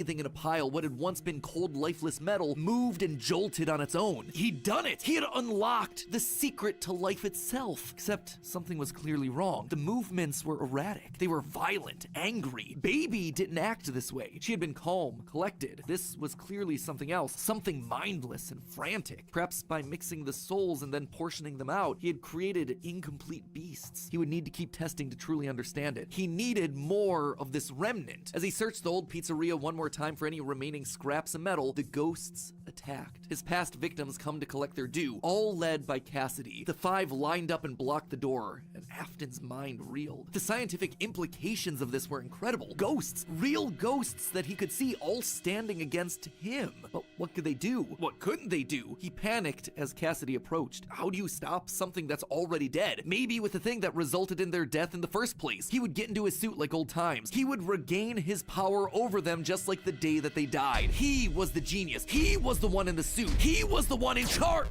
Everything in a pile, what had once been cold, lifeless metal, moved and jolted on its own. He'd done it! He had unlocked the secret to life itself. Except something was clearly wrong. The movements were erratic. They were violent, angry. Baby didn't act this way. She had been calm, collected. This was clearly something else, something mindless and frantic. Perhaps by mixing the souls and then portioning them out, he had created incomplete beasts. He would need to keep testing to truly understand it. He needed more of this remnant. As he searched the old pizzeria one more time for any remaining scraps of metal, the ghosts attacked. His past victims come to collect their due, all led by Cassidy. The five lined up and blocked the door, and Afton's mind reeled. The scientific implications of this were incredible. Ghosts, real ghosts that he could see, all standing against him. But what could they do? What couldn't they do? He panicked as Cassidy approached. How do you stop something that's already dead? Maybe with the thing that resulted in their death in the first place. He would get into his suit like old times. He would regain his power over them just like the day that they died. He was the genius. He was the one in the suit. He was the one in charge.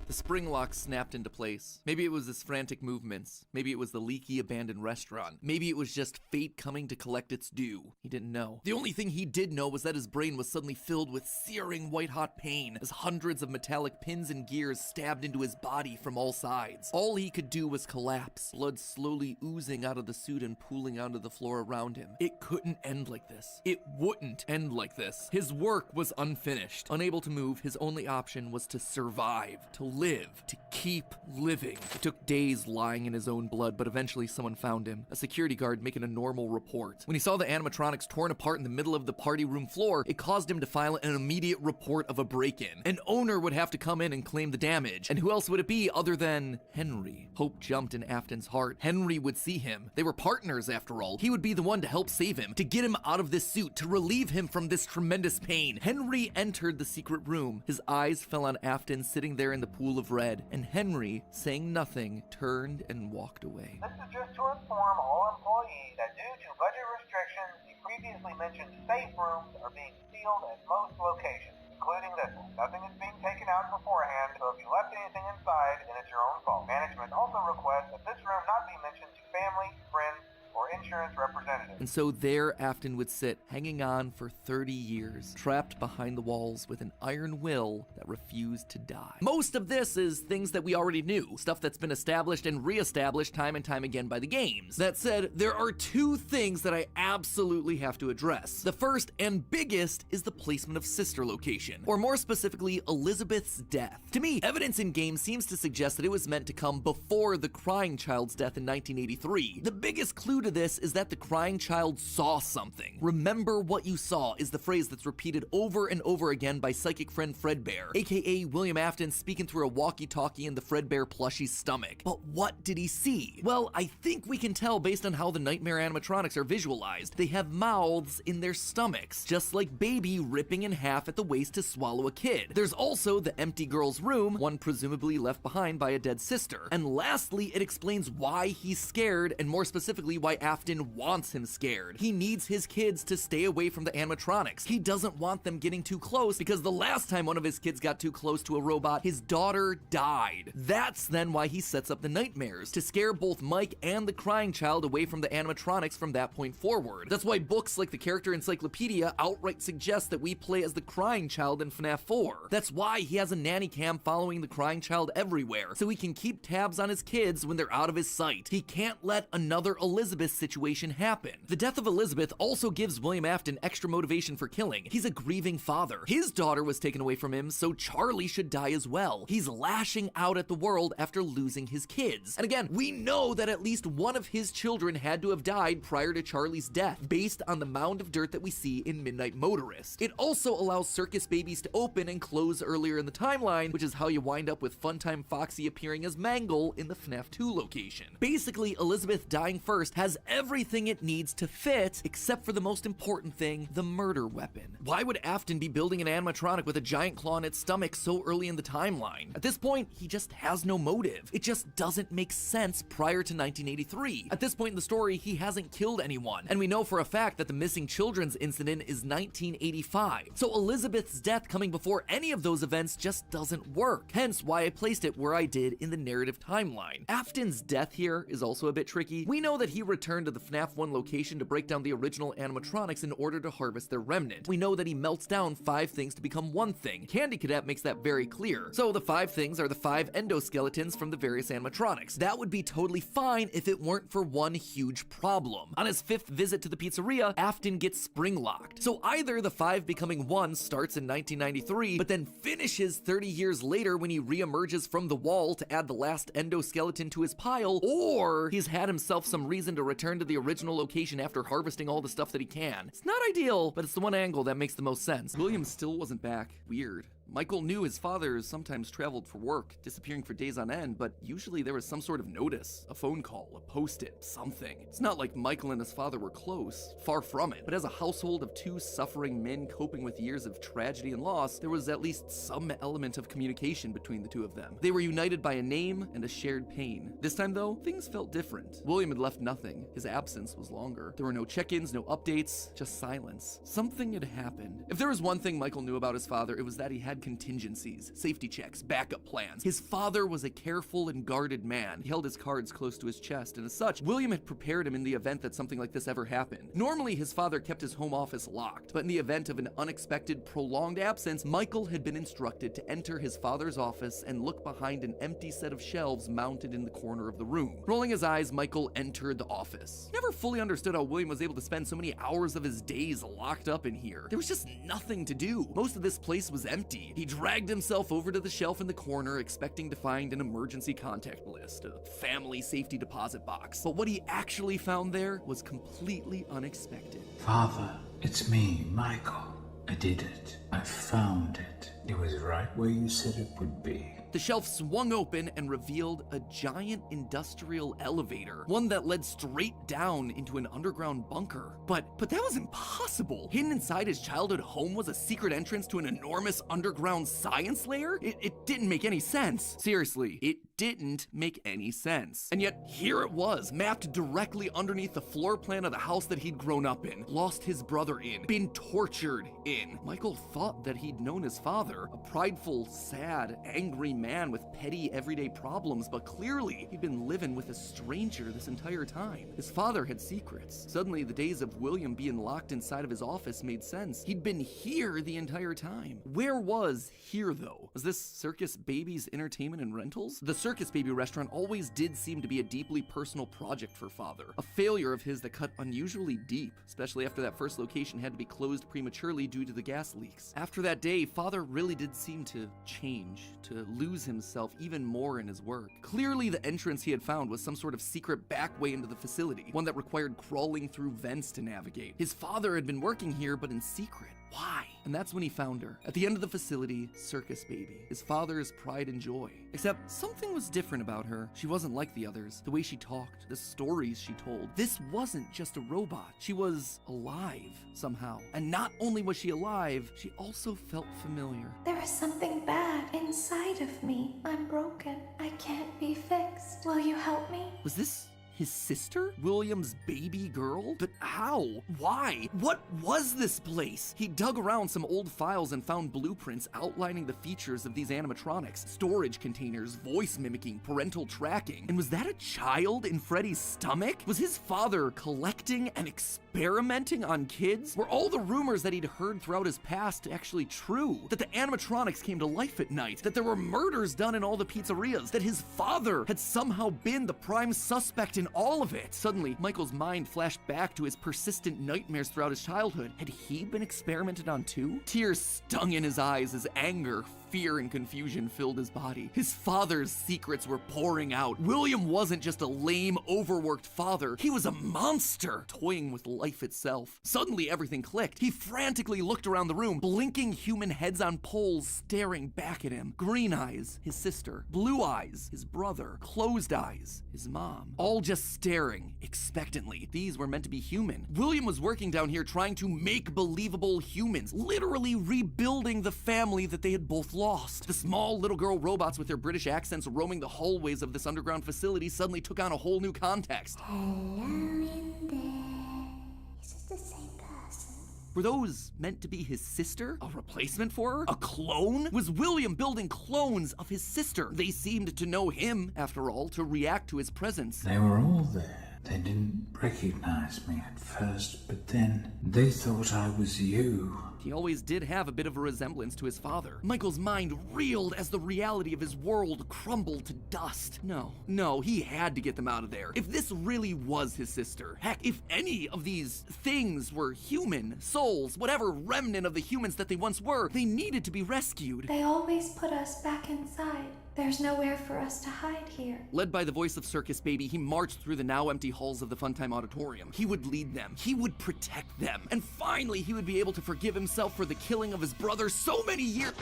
The spring lock snapped into place. Maybe it was his frantic movements. Maybe it was the leaky abandoned restaurant. Maybe it was just fate coming to collect its due. He didn't know. The only thing he did know was that his brain was suddenly filled with searing white-hot pain as hundreds of metallic pins and gears stabbed into his body from all sides. All he could do was collapse, blood slowly oozing out of the suit and pooling onto the floor around him. It couldn't end like this. It wouldn't end like this. His work was unfinished. Unable to move, his only option was to survive, to live, to keep living. It took days lying in his own blood, but eventually someone found him, a security guard making a normal report. When he saw the animatronics torn apart in the middle of the party room floor, it caused him to file an immediate report of a break-in. An owner would have to come in and claim the damage, and who else would it be other than Henry? Hope jumped in Afton's heart. Henry would see him. They were partners after all. He would be the one to help save him, to get him out of this suit, to relieve him from this tremendous pain. Henry entered the secret room. His eyes fell on Afton sitting there in the pool of red, and Henry, saying nothing, turned and walked away. This is just to inform all employees that due to budget restrictions, the previously mentioned safe rooms are being sealed at most locations, including this one. Nothing is being taken out beforehand, so if you left anything inside, then it's your own fault. Management also requests that this room not be mentioned to family, friends, or insurance representatives. And so there Afton would sit, hanging on for 30 years, trapped behind the walls with an iron will that refused to die. Most of this is things that we already knew, stuff that's been established and re-established time and time again by the games. That said, there are two things that I absolutely have to address. The first and biggest is the placement of sister location, or more specifically, Elizabeth's death. To me, evidence in game seems to suggest that it was meant to come before the crying child's death in 1983. The biggest clue to this is that the crying child saw something. Remember what you saw is the phrase that's repeated over and over again by psychic friend Fredbear, aka William Afton speaking through a walkie-talkie in the Fredbear plushie's stomach. But what did he see? Well, I think we can tell based on how the nightmare animatronics are visualized. They have mouths in their stomachs, just like Baby ripping in half at the waist to swallow a kid. There's also the empty girl's room, one presumably left behind by a dead sister. And lastly, it explains why he's scared, and more specifically why Afton wants him scared. He needs his kids to stay away from the animatronics. He doesn't want them getting too close because the last time one of his kids got too close to a robot, his daughter died. That's then why he sets up the nightmares, to scare both Mike and the crying child away from the animatronics from that point forward. That's why books like the Character Encyclopedia outright suggest that we play as the crying child in FNAF 4. That's why he has a nanny cam following the crying child everywhere, so he can keep tabs on his kids when they're out of his sight. He can't let another Elizabeth situation happen. The death of Elizabeth also gives William Afton extra motivation for killing. He's a grieving father. His daughter was taken away from him, so Charlie should die as well. He's lashing out at the world after losing his kids. And again, we know that at least one of his children had to have died prior to Charlie's death, based on the mound of dirt that we see in Midnight Motorist. It also allows circus babies to open and close earlier in the timeline, which is how you wind up with Funtime Foxy appearing as Mangle in the FNAF 2 location. Basically, Elizabeth dying first has everything it needs to fit, except for the most important thing, the murder weapon. Why would Afton be building an animatronic with a giant claw in its stomach so early in the timeline? At this point, he just has no motive. It just doesn't make sense prior to 1983. At this point in the story, he hasn't killed anyone, and we know for a fact that the missing children's incident is 1985. So Elizabeth's death coming before any of those events just doesn't work, hence why I placed it where I did in the narrative timeline. Afton's death here is also a bit tricky. We know that he returned to the the FNAF 1 location to break down the original animatronics in order to harvest their remnant. We know that he melts down 5 things to become one thing. Candy Cadet makes that very clear. So the 5 things are the 5 endoskeletons from the various animatronics. That would be totally fine if it weren't for one huge problem. On his 5th visit to the pizzeria, Afton gets spring-locked. So either the 5 becoming 1 starts in 1993, but then finishes 30 years later when he re-emerges from the wall to add the last endoskeleton to his pile, or he's had himself some reason to return to the original location after harvesting all the stuff that he can. It's not ideal, but it's the one angle that makes the most sense. William still wasn't back. Weird. Michael knew his father sometimes traveled for work, disappearing for days on end, but usually there was some sort of notice, a phone call, a post-it, something. It's not like Michael and his father were close, far from it, but as a household of 2 suffering men coping with years of tragedy and loss, there was at least some element of communication between the two of them. They were united by a name and a shared pain. This time though, things felt different. William had left nothing. His absence was longer. There were no check-ins, no updates, just silence. Something had happened. If there was one thing Michael knew about his father, it was that he had contingencies, safety checks, backup plans. His father was a careful and guarded man. He held his cards close to his chest, and as such, William had prepared him in the event that something like this ever happened. Normally, his father kept his home office locked, but in the event of an unexpected, prolonged absence, Michael had been instructed to enter his father's office and look behind an empty set of shelves mounted in the corner of the room. Rolling his eyes, Michael entered the office. He never fully understood how William was able to spend so many hours of his days locked up in here. There was just nothing to do. Most of this place was empty. He dragged himself over to the shelf in the corner, expecting to find an emergency contact list, a family safety deposit box. But what he actually found there was completely unexpected. Father, it's me, Michael. I did it. I found it. It was right where you said it would be. The shelf swung open and revealed a giant industrial elevator, one that led straight down into an underground bunker. But that was impossible. Hidden inside his childhood home was a secret entrance to an enormous underground science lair? It didn't make any sense. Seriously, it didn't make any sense. And yet, here it was, mapped directly underneath the floor plan of the house that he'd grown up in, lost his brother in, been tortured in. Michael thought that he'd known his father, a prideful, sad, angry man with petty everyday problems, but clearly he'd been living with a stranger this entire time. His father had secrets. Suddenly, the days of William being locked inside of his office made sense. He'd been here the entire time. Where was here, though? Was this Circus Baby's entertainment and rentals? The Circus Baby restaurant always did seem to be a deeply personal project for father. A failure of his that cut unusually deep, especially after that first location had to be closed prematurely due to the gas leaks. After that day, father really did seem to change, to lose himself even more in his work. Clearly, the entrance he had found was some sort of secret back way into the facility, one that required crawling through vents to navigate. His father had been working here, but in secret. Why? And that's when he found her. At the end of the facility, Circus Baby, his father's pride and joy. Except something was different about her. She wasn't like the others. The way she talked, the stories she told. This wasn't just a robot. She was alive somehow. And not only was she alive, she also felt familiar. There is something bad inside of me. I'm broken. I can't be fixed. Will you help me? Was this his sister? William's baby girl? But how? Why? What was this place? He dug around some old files and found blueprints outlining the features of these animatronics. Storage containers, voice mimicking, parental tracking. And was that a child in Freddy's stomach? Was his father collecting and experimenting on kids? Were all the rumors that he'd heard throughout his past actually true? That the animatronics came to life at night? That there were murders done in all the pizzerias? That his father had somehow been the prime suspect in all of it? Suddenly, Michael's mind flashed back to his persistent nightmares throughout his childhood. Had he been experimented on too? Tears stung in his eyes as anger, fear, and confusion filled his body. His father's secrets were pouring out. William wasn't just a lame, overworked father. He was a monster, toying with life itself. Suddenly, everything clicked. He frantically looked around the room, blinking human heads on poles staring back at him. Green eyes, his sister. Blue eyes, his brother. Closed eyes, his mom. All just staring, expectantly. These were meant to be human. William was working down here trying to make believable humans, literally rebuilding the family that they had both lost. The small little girl robots with their British accents roaming the hallways of this underground facility suddenly took on a whole new context. Hello in there. Is it the same person? Were those meant to be his sister? A replacement for her? A clone? Was William building clones of his sister? They seemed to know him, after all, to react to his presence. They were all there. They didn't recognize me at first, but then they thought I was you. He always did have a bit of a resemblance to his father. Michael's mind reeled as the reality of his world crumbled to dust. No, he had to get them out of there. If this really was his sister, heck, if any of these things were human, souls, whatever remnant of the humans that they once were, they needed to be rescued. They always put us back inside. There's nowhere for us to hide here. Led by the voice of Circus Baby, he marched through the now empty halls of the Funtime Auditorium. He would lead them. He would protect them. And finally, he would be able to forgive himself for the killing of his brother so many years.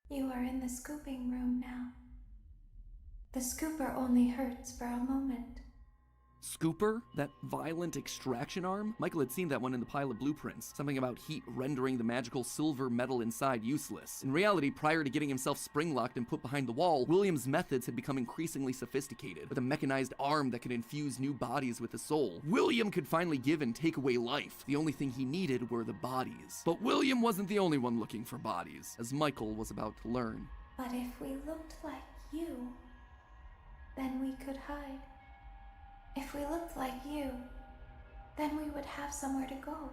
You are in the scooping room now. The scooper only hurts for a moment. Scooper? That violent extraction arm? Michael had seen that one in the pile of blueprints. Something about heat rendering the magical silver metal inside useless. In reality, prior to getting himself spring-locked and put behind the wall, William's methods had become increasingly sophisticated. With a mechanized arm that could infuse new bodies with a soul, William could finally give and take away life. The only thing he needed were the bodies. But William wasn't the only one looking for bodies, as Michael was about to learn. But if we looked like you, then we could hide. If we looked like you, then we would have somewhere to go.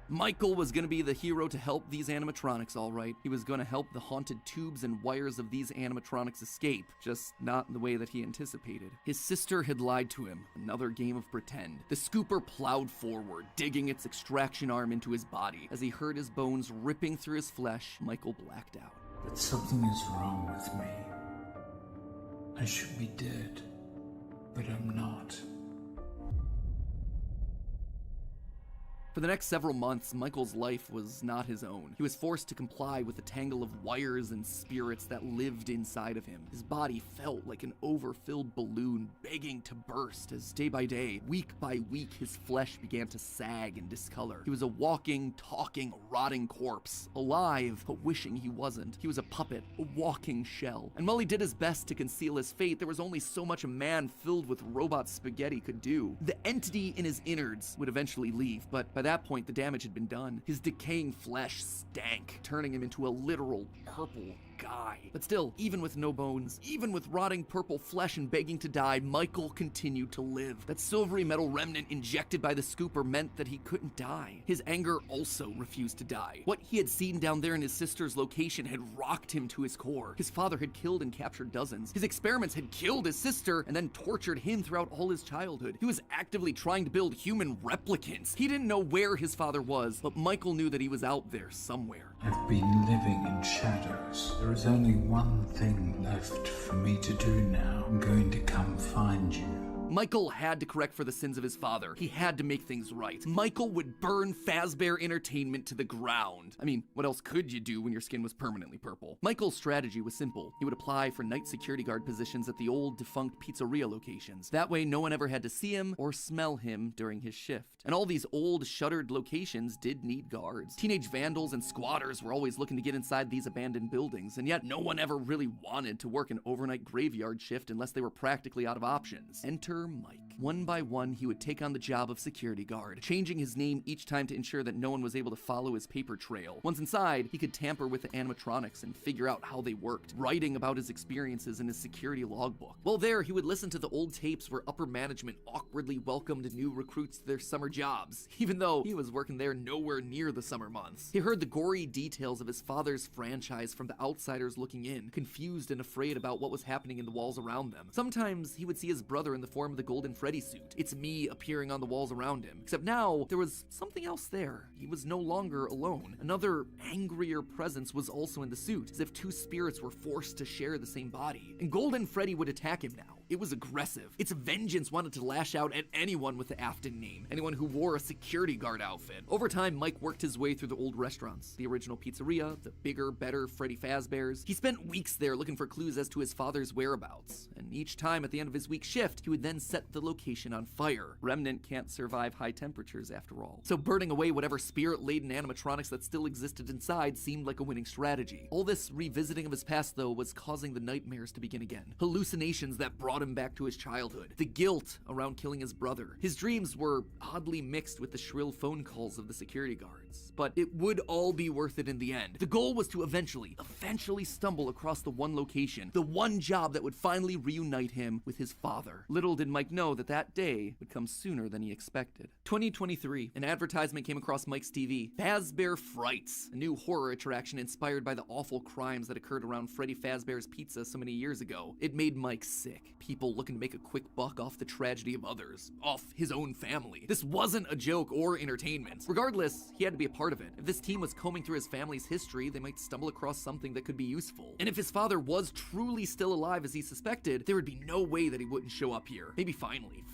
Michael was going to be the hero to help these animatronics, all right. He was going to help the haunted tubes and wires of these animatronics escape, just not in the way that he anticipated. His sister had lied to him. Another game of pretend. The scooper plowed forward, digging its extraction arm into his body. As he heard his bones ripping through his flesh, Michael blacked out. But something is wrong with me. I should be dead, but I'm not. For the next several months, Michael's life was not his own. He was forced to comply with a tangle of wires and spirits that lived inside of him. His body felt like an overfilled balloon begging to burst as day by day, week by week, his flesh began to sag and discolor. He was a walking, talking, rotting corpse, alive, but wishing he wasn't. He was a puppet, a walking shell. And while he did his best to conceal his fate, there was only so much a man filled with robot spaghetti could do. The entity in his innards would eventually leave, but by that point, the damage had been done. His decaying flesh stank, turning him into a literal purple guy. But still, even with no bones, even with rotting purple flesh and begging to die, Michael continued to live. That silvery metal remnant injected by the scooper meant that he couldn't die. His anger also refused to die. What he had seen down there in his sister's location had rocked him to his core. His father had killed and captured dozens. His experiments had killed his sister and then tortured him throughout all his childhood. He was actively trying to build human replicants. He didn't know where his father was, but Michael knew that he was out there somewhere. I've been living in shadows. There is only one thing left for me to do now. I'm going to come find you. Michael had to correct for the sins of his father. He had to make things right. Michael would burn Fazbear Entertainment to the ground. I mean, what else could you do when your skin was permanently purple? Michael's strategy was simple. He would apply for night security guard positions at the old defunct pizzeria locations. That way, no one ever had to see him or smell him during his shift. And all these old, shuttered locations did need guards. Teenage vandals and squatters were always looking to get inside these abandoned buildings, and yet no one ever really wanted to work an overnight graveyard shift unless they were practically out of options. Enter Mike. One by one, he would take on the job of security guard, changing his name each time to ensure that no one was able to follow his paper trail. Once inside, he could tamper with the animatronics and figure out how they worked, writing about his experiences in his security logbook. While there, he would listen to the old tapes where upper management awkwardly welcomed new recruits to their summer jobs, even though he was working there nowhere near the summer months. He heard the gory details of his father's franchise from the outsiders looking in, confused and afraid about what was happening in the walls around them. Sometimes he would see his brother in the form of the Golden Freddy suit. It's me appearing on the walls around him. Except now, there was something else there. He was no longer alone. Another angrier presence was also in the suit, as if two spirits were forced to share the same body. And Golden Freddy would attack him now. It was aggressive. Its vengeance wanted to lash out at anyone with the Afton name, anyone who wore a security guard outfit. Over time, Mike worked his way through the old restaurants, the original pizzeria, the bigger, better Freddy Fazbear's. He spent weeks there looking for clues as to his father's whereabouts, and each time at the end of his week shift, he would then set the location on fire. Remnant can't survive high temperatures after all. So burning away whatever spirit-laden animatronics that still existed inside seemed like a winning strategy. All this revisiting of his past, though, was causing the nightmares to begin again. Hallucinations that brought brought him back to his childhood. The guilt around killing his brother. His dreams were oddly mixed with the shrill phone calls of the security guards. But it would all be worth it in the end. The goal was to eventually stumble across the one location, the one job that would finally reunite him with his father. Little did Mike know that that day would come sooner than he expected. 2023, an advertisement came across Mike's TV. Fazbear Frights, a new horror attraction inspired by the awful crimes that occurred around Freddy Fazbear's Pizza so many years ago. It made Mike sick. People looking to make a quick buck off the tragedy of others, off his own family. This wasn't a joke or entertainment. Regardless, he had to be a part of it. If this team was combing through his family's history, they might stumble across something that could be useful. And if his father was truly still alive as he suspected, there would be no way that he wouldn't show up here. Maybe finally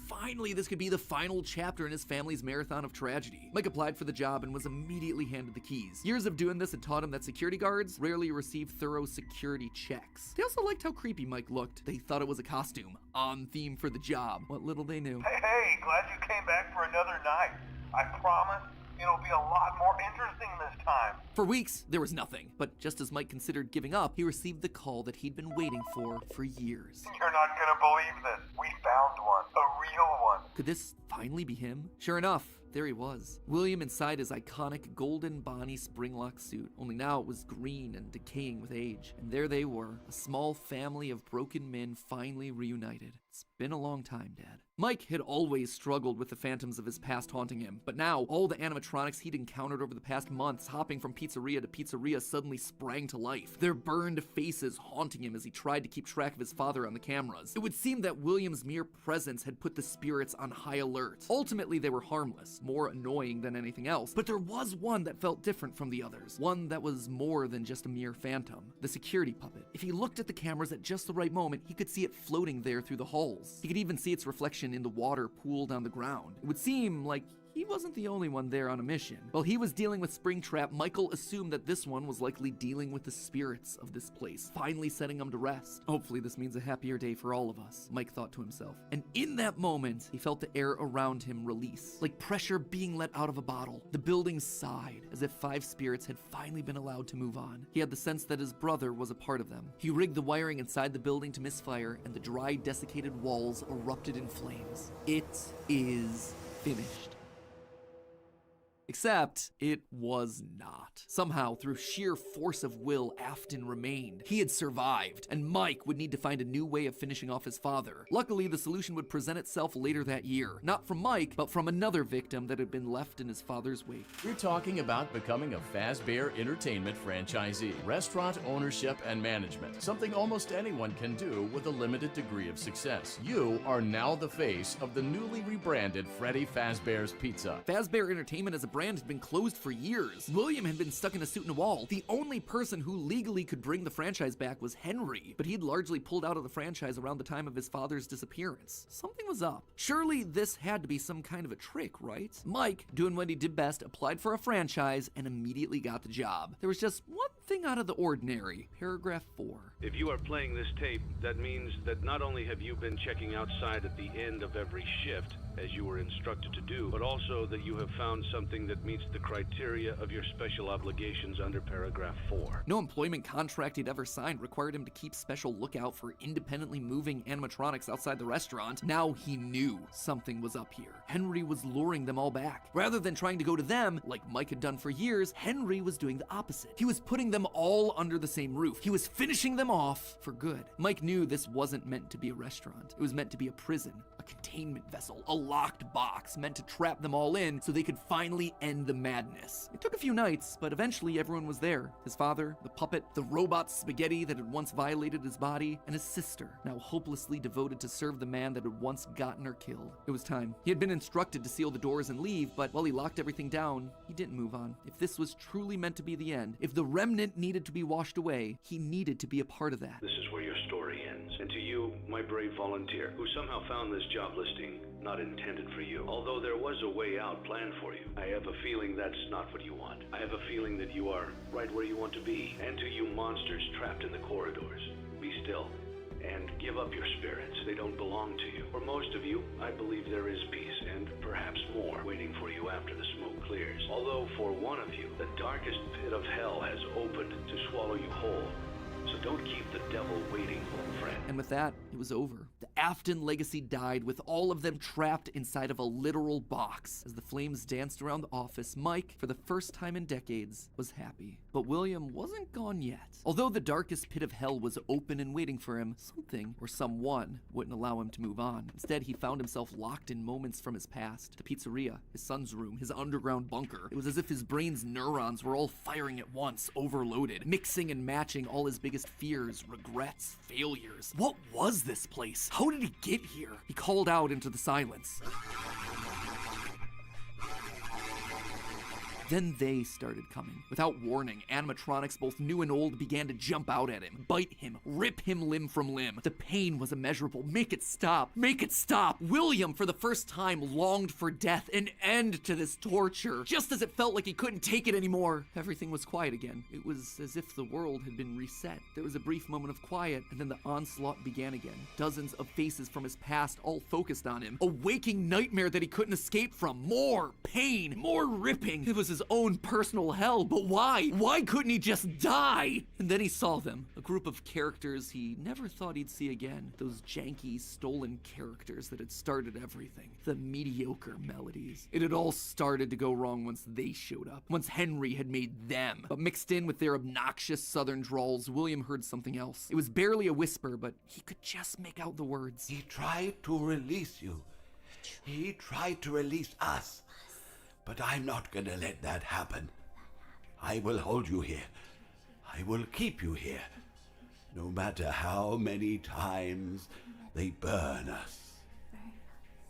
this could be the final chapter in his family's marathon of tragedy. Mike applied for the job and was immediately handed the keys. Years of doing this had taught him that security guards rarely receive thorough security checks. They also liked how creepy Mike looked. They thought it was a costume, on theme for the job. What little they knew. Hey, glad you came back for another night. I promise it'll be a lot more interesting this time. For weeks, there was nothing. But just as Mike considered giving up, he received the call that he'd been waiting for years. You're not gonna believe this. We found one. A real one. Could this finally be him? Sure enough, there he was. William inside his iconic golden Bonnie Springlock suit, only now it was green and decaying with age. And there they were, a small family of broken men finally reunited. It's been a long time, Dad. Mike had always struggled with the phantoms of his past haunting him, but now all the animatronics he'd encountered over the past months, hopping from pizzeria to pizzeria, suddenly sprang to life, their burned faces haunting him as he tried to keep track of his father on the cameras. It would seem that William's mere presence had put the spirits on high alert. Ultimately, they were harmless, more annoying than anything else, but there was one that felt different from the others, one that was more than just a mere phantom, the security puppet. If he looked at the cameras at just the right moment, he could see it floating there through the halls. He could even see its reflection in the water pooled on the ground. It would seem like he wasn't the only one there on a mission. While he was dealing with Springtrap, Michael assumed that this one was likely dealing with the spirits of this place, finally setting them to rest. Hopefully this means a happier day for all of us, Mike thought to himself. And in that moment, he felt the air around him release, like pressure being let out of a bottle. The building sighed, as if 5 spirits had finally been allowed to move on. He had the sense that his brother was a part of them. He rigged the wiring inside the building to misfire, and the dry, desiccated walls erupted in flames. It is finished. Except, it was not. Somehow, through sheer force of will, Afton remained. He had survived, and Mike would need to find a new way of finishing off his father. Luckily, the solution would present itself later that year. Not from Mike, but from another victim that had been left in his father's wake. We're talking about becoming a Fazbear Entertainment franchisee. Restaurant ownership and management. Something almost anyone can do with a limited degree of success. You are now the face of the newly rebranded Freddy Fazbear's Pizza. Fazbear Entertainment as a brand had been closed for years. William had been stuck in a suit and a wall. The only person who legally could bring the franchise back was Henry, but he'd largely pulled out of the franchise around the time of his father's disappearance. Something was up. Surely this had to be some kind of a trick, right? Mike, doing what he did best, applied for a franchise and immediately got the job. There was just one thing out of the ordinary. Paragraph 4. If you are playing this tape, that means that not only have you been checking outside at the end of every shift, as you were instructed to do, but also that you have found something that meets the criteria of your special obligations under paragraph 4. No employment contract he'd ever signed required him to keep special lookout for independently moving animatronics outside the restaurant. Now he knew something was up here. Henry was luring them all back. Rather than trying to go to them, like Mike had done for years, Henry was doing the opposite. He was putting them all under the same roof. He was finishing them off for good. Mike knew this wasn't meant to be a restaurant. It was meant to be a prison, a containment vessel, a locked box meant to trap them all in so they could finally end the madness. It took a few nights, but eventually everyone was there. His father, the puppet, the robot Spaghetti that had once violated his body, and his sister, now hopelessly devoted to serve the man that had once gotten her killed. It was time. He had been instructed to seal the doors and leave, but while he locked everything down, he didn't move on. If this was truly meant to be the end, if the remnant needed to be washed away, he needed to be a part of that. This is where your story ends. And to you, my brave volunteer, who somehow found this job listing not intended for you, although there was a way out planned for you, I have a feeling that's not what you want. I have a feeling that you are right where you want to be. And to you monsters trapped in the corridors, be still and give up your spirits. They don't belong to you. For most of you, I believe there is peace and perhaps more waiting for you after the smoke clears. Although for one of you, the darkest pit of hell has opened to swallow you whole. So don't keep the devil waiting, old friend. And with that, it was over. The Afton legacy died with all of them trapped inside of a literal box. As the flames danced around the office, Mike, for the first time in decades, was happy. But William wasn't gone yet. Although the darkest pit of hell was open and waiting for him, something or someone wouldn't allow him to move on. Instead, he found himself locked in moments from his past. The pizzeria, his son's room, his underground bunker. It was as if his brain's neurons were all firing at once, overloaded, mixing and matching all his biggest fears, regrets, failures. What was this place? How did he get here? He called out into the silence. Then they started coming. Without warning, animatronics, both new and old, began to jump out at him, bite him, rip him limb from limb. The pain was immeasurable. Make it stop. Make it stop. William, for the first time, longed for death, an end to this torture. Just as it felt like he couldn't take it anymore, everything was quiet again. It was as if the world had been reset. There was a brief moment of quiet, and then the onslaught began again. Dozens of faces from his past all focused on him. A waking nightmare that he couldn't escape from. More pain, more ripping. It was his own personal hell, but why? Why couldn't he just die? And then he saw them, a group of characters he never thought he'd see again. Those janky, stolen characters that had started everything. The mediocre melodies. It had all started to go wrong once they showed up, once Henry had made them. But mixed in with their obnoxious southern drawls, William heard something else. It was barely a whisper, but he could just make out the words. He tried to release you. He tried to release us. But I'm not gonna let that happen. I will hold you here. I will keep you here. No matter how many times they burn us.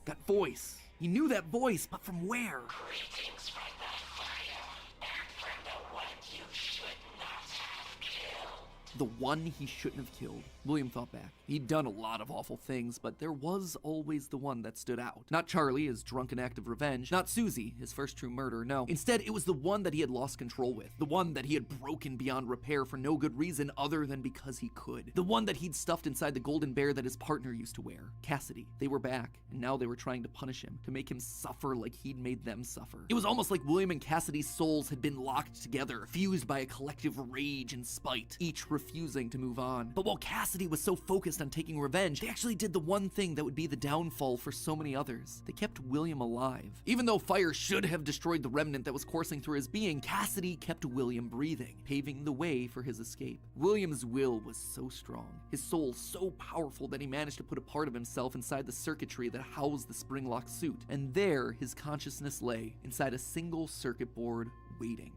That voice. He knew that voice, but from where? Greetings from the fire, and from the one you should not have killed. The one he shouldn't have killed. William thought back. He'd done a lot of awful things, but there was always the one that stood out. Not Charlie, his drunken act of revenge. Not Susie, his first true murder, no. Instead, it was the one that he had lost control with. The one that he had broken beyond repair for no good reason other than because he could. The one that he'd stuffed inside the golden bear that his partner used to wear. Cassidy. They were back, and now they were trying to punish him, to make him suffer like he'd made them suffer. It was almost like William and Cassidy's souls had been locked together, fused by a collective rage and spite, each refusing to move on. But while Cassidy was so focused on taking revenge, they actually did the one thing that would be the downfall for so many others. They kept William alive. Even though fire should have destroyed the remnant that was coursing through his being, Cassidy kept William breathing, paving the way for his escape. William's will was so strong, his soul so powerful that he managed to put a part of himself inside the circuitry that housed the spring-locked suit. And there, his consciousness lay, inside a single circuit board,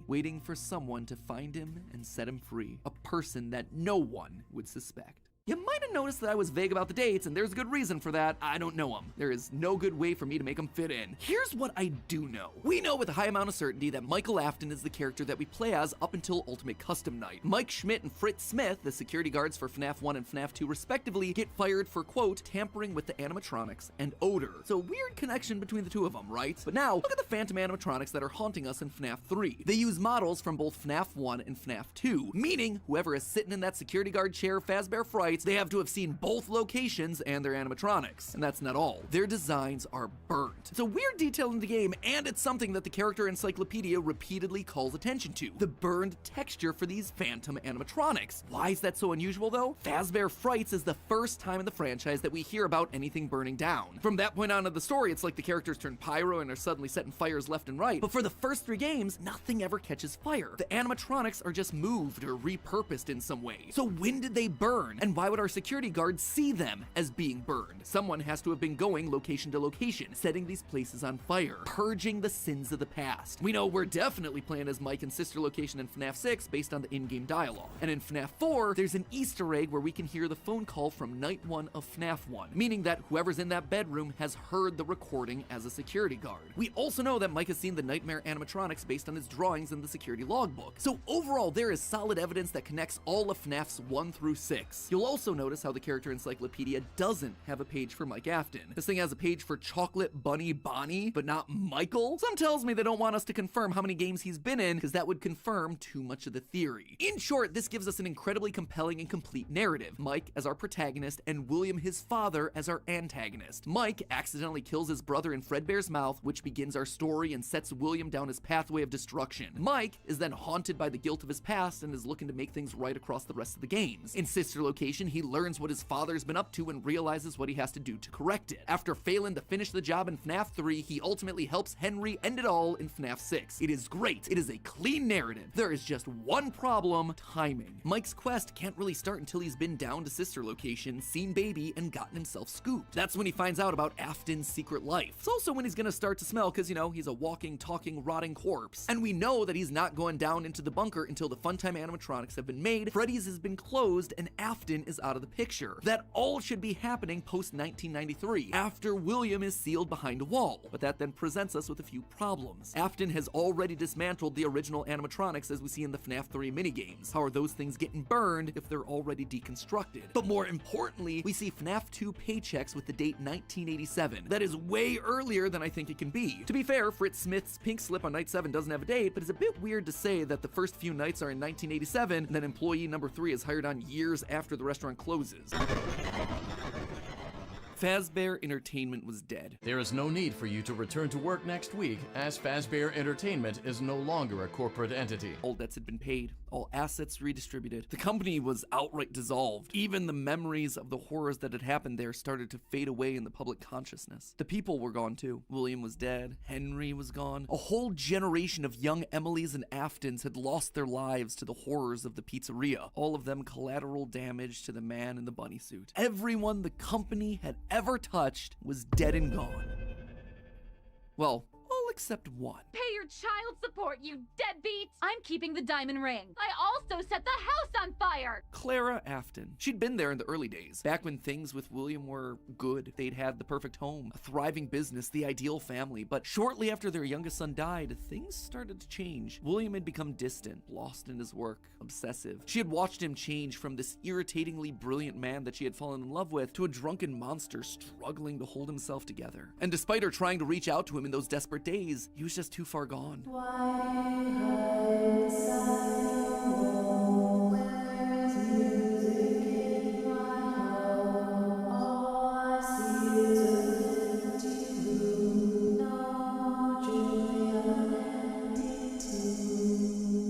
waiting for someone to find him and set him free. A person that no one would suspect. You might have noticed that I was vague about the dates, and there's a good reason for that. I don't know them. There is no good way for me to make them fit in. Here's what I do know. We know with a high amount of certainty that Michael Afton is the character that we play as up until Ultimate Custom Night. Mike Schmidt and Fritz Smith, the security guards for FNAF 1 and FNAF 2 respectively, get fired for, quote, tampering with the animatronics and odor. So weird connection between the two of them, right? But now, look at the phantom animatronics that are haunting us in FNAF 3. They use models from both FNAF 1 and FNAF 2, meaning whoever is sitting in that security guard chair, Fazbear Frights, they have to have seen both locations and their animatronics. And that's not all. Their designs are burnt. It's a weird detail in the game, and it's something that the character encyclopedia repeatedly calls attention to. The burned texture for these phantom animatronics. Why is that so unusual though? Fazbear Frights is the first time in the franchise that we hear about anything burning down. From that point on in the story, it's like the characters turn pyro and are suddenly setting fires left and right. But for the first 3 games, nothing ever catches fire. The animatronics are just moved or repurposed in some way. So when did they burn? And why would our security guards see them as being burned? Someone has to have been going location to location, setting these places on fire, purging the sins of the past. We know we're definitely playing as Mike and sister location in FNAF 6 based on the in-game dialogue. And in FNAF 4, there's an Easter egg where we can hear the phone call from Night 1 of FNAF 1, meaning that whoever's in that bedroom has heard the recording as a security guard. We also know that Mike has seen the nightmare animatronics based on his drawings in the security logbook. So overall, there is solid evidence that connects all of FNAFs 1 through 6. You'll also notice how the character encyclopedia doesn't have a page for Mike Afton. This thing has a page for Chocolate Bunny Bonnie, but not Michael. Some tells me they don't want us to confirm how many games he's been in, because that would confirm too much of the theory. In short, this gives us an incredibly compelling and complete narrative. Mike as our protagonist, and William, his father, as our antagonist. Mike accidentally kills his brother in Fredbear's mouth, which begins our story and sets William down his pathway of destruction. Mike is then haunted by the guilt of his past and is looking to make things right across the rest of the games. In Sister Location, he learns what his father's been up to and realizes what he has to do to correct it. After failing to finish the job in FNAF 3, he ultimately helps Henry end it all in FNAF 6. It is great. It is a clean narrative. There is just one problem: timing. Mike's quest can't really start until he's been down to Sister Location, seen Baby, and gotten himself scooped. That's when he finds out about Afton's secret life. It's also when he's gonna start to smell, because, you know, he's a walking, talking, rotting corpse. And we know that he's not going down into the bunker until the Funtime animatronics have been made, Freddy's has been closed, and Afton is out of the picture. That all should be happening post-1993, after William is sealed behind a wall. But that then presents us with a few problems. Afton has already dismantled the original animatronics as we see in the FNAF 3 minigames. How are those things getting burned if they're already deconstructed? But more importantly, we see FNAF 2 paychecks with the date 1987. That is way earlier than I think it can be. To be fair, Fritz Smith's pink slip on night 7 doesn't have a date, but it's a bit weird to say that the first few nights are in 1987 and then employee number 3 is hired on years after the restaurant closes. Fazbear Entertainment was dead. There is no need for you to return to work next week, as Fazbear Entertainment is no longer a corporate entity. All debts had been paid, all assets redistributed. The company was outright dissolved. Even the memories of the horrors that had happened there started to fade away in the public consciousness. The people were gone too. William was dead. Henry was gone. A whole generation of young Emilys and Aftons had lost their lives to the horrors of the pizzeria. All of them collateral damage to the man in the bunny suit. Everyone the company had ever touched was dead and gone. Well, all except one. Pay your child support, you deadbeat! I'm keeping the diamond ring. I also set the house on fire! Clara Afton. She'd been there in the early days, back when things with William were good. They'd had the perfect home, a thriving business, the ideal family. But shortly after their youngest son died, things started to change. William had become distant, lost in his work, obsessive. She had watched him change from this irritatingly brilliant man that she had fallen in love with to a drunken monster struggling to hold himself together. And despite her trying to reach out to him in those desperate days, he was just too far gone.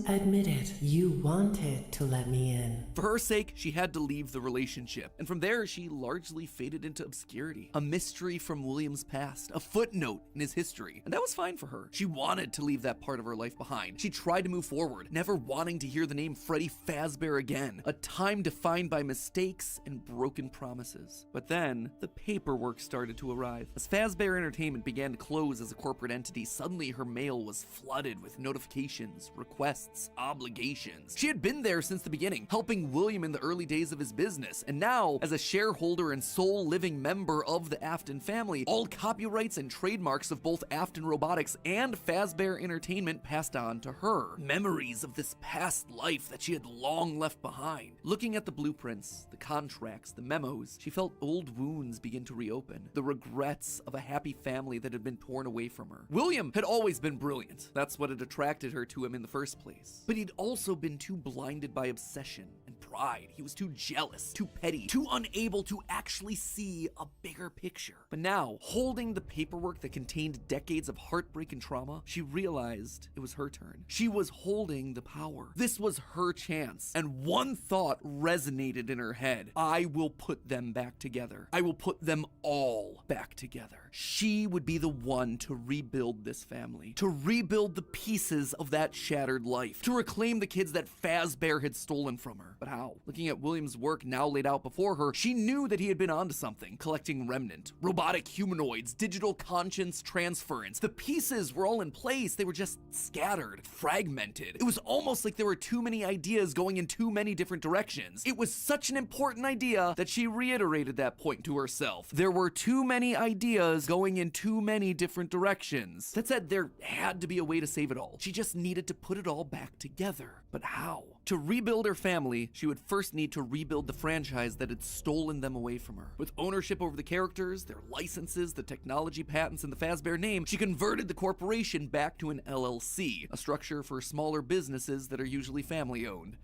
Admit it, you wanted to let me in. For her sake, she had to leave the relationship, and from there, she largely faded into obscurity. A mystery from William's past, a footnote in his history, and that was fine for her. She wanted to leave that part of her life behind. She tried to move forward, never wanting to hear the name Freddy Fazbear again, a time defined by mistakes and broken promises. But then, the paperwork started to arrive. As Fazbear Entertainment began to close as a corporate entity, suddenly her mail was flooded with notifications, requests, obligations. She had been there since the beginning, helping William in the early days of his business, and now, as a shareholder and sole living member of the Afton family, all copyrights and trademarks of both Afton Robotics and Fazbear Entertainment passed on to her. Memories of this past life that she had long left behind. Looking at the blueprints, the contracts, the memos, she felt old wounds begin to reopen, the regrets of a happy family that had been torn away from her. William had always been brilliant. That's what had attracted her to him in the first place. But he'd also been too blinded by obsession and pride. He was too jealous, too petty, too unable to actually see a bigger picture. But now, holding the paperwork that contained decades of heartbreak and trauma, she realized it was her turn. She was holding the power. This was her chance. And one thought resonated in her head. I will put them back together. I will put them all back together. She would be the one to rebuild this family, to rebuild the pieces of that shattered life, to reclaim the kids that Fazbear had stolen from her. But how? Looking at William's work now laid out before her, she knew that he had been onto something, collecting remnant, robotic humanoids, digital conscience transference. The pieces were all in place, they were just scattered, fragmented. It was almost like there were too many ideas going in too many different directions. It was such an important idea that she reiterated that point to herself. There were too many ideas going in too many different directions. That said, there had to be a way to save it all. She just needed to put it all back together. But how? To rebuild her family, she would first need to rebuild the franchise that had stolen them away from her. With ownership over the characters, their licenses, the technology patents, and the Fazbear name, she converted the corporation back to an LLC, a structure for smaller businesses that are usually family-owned.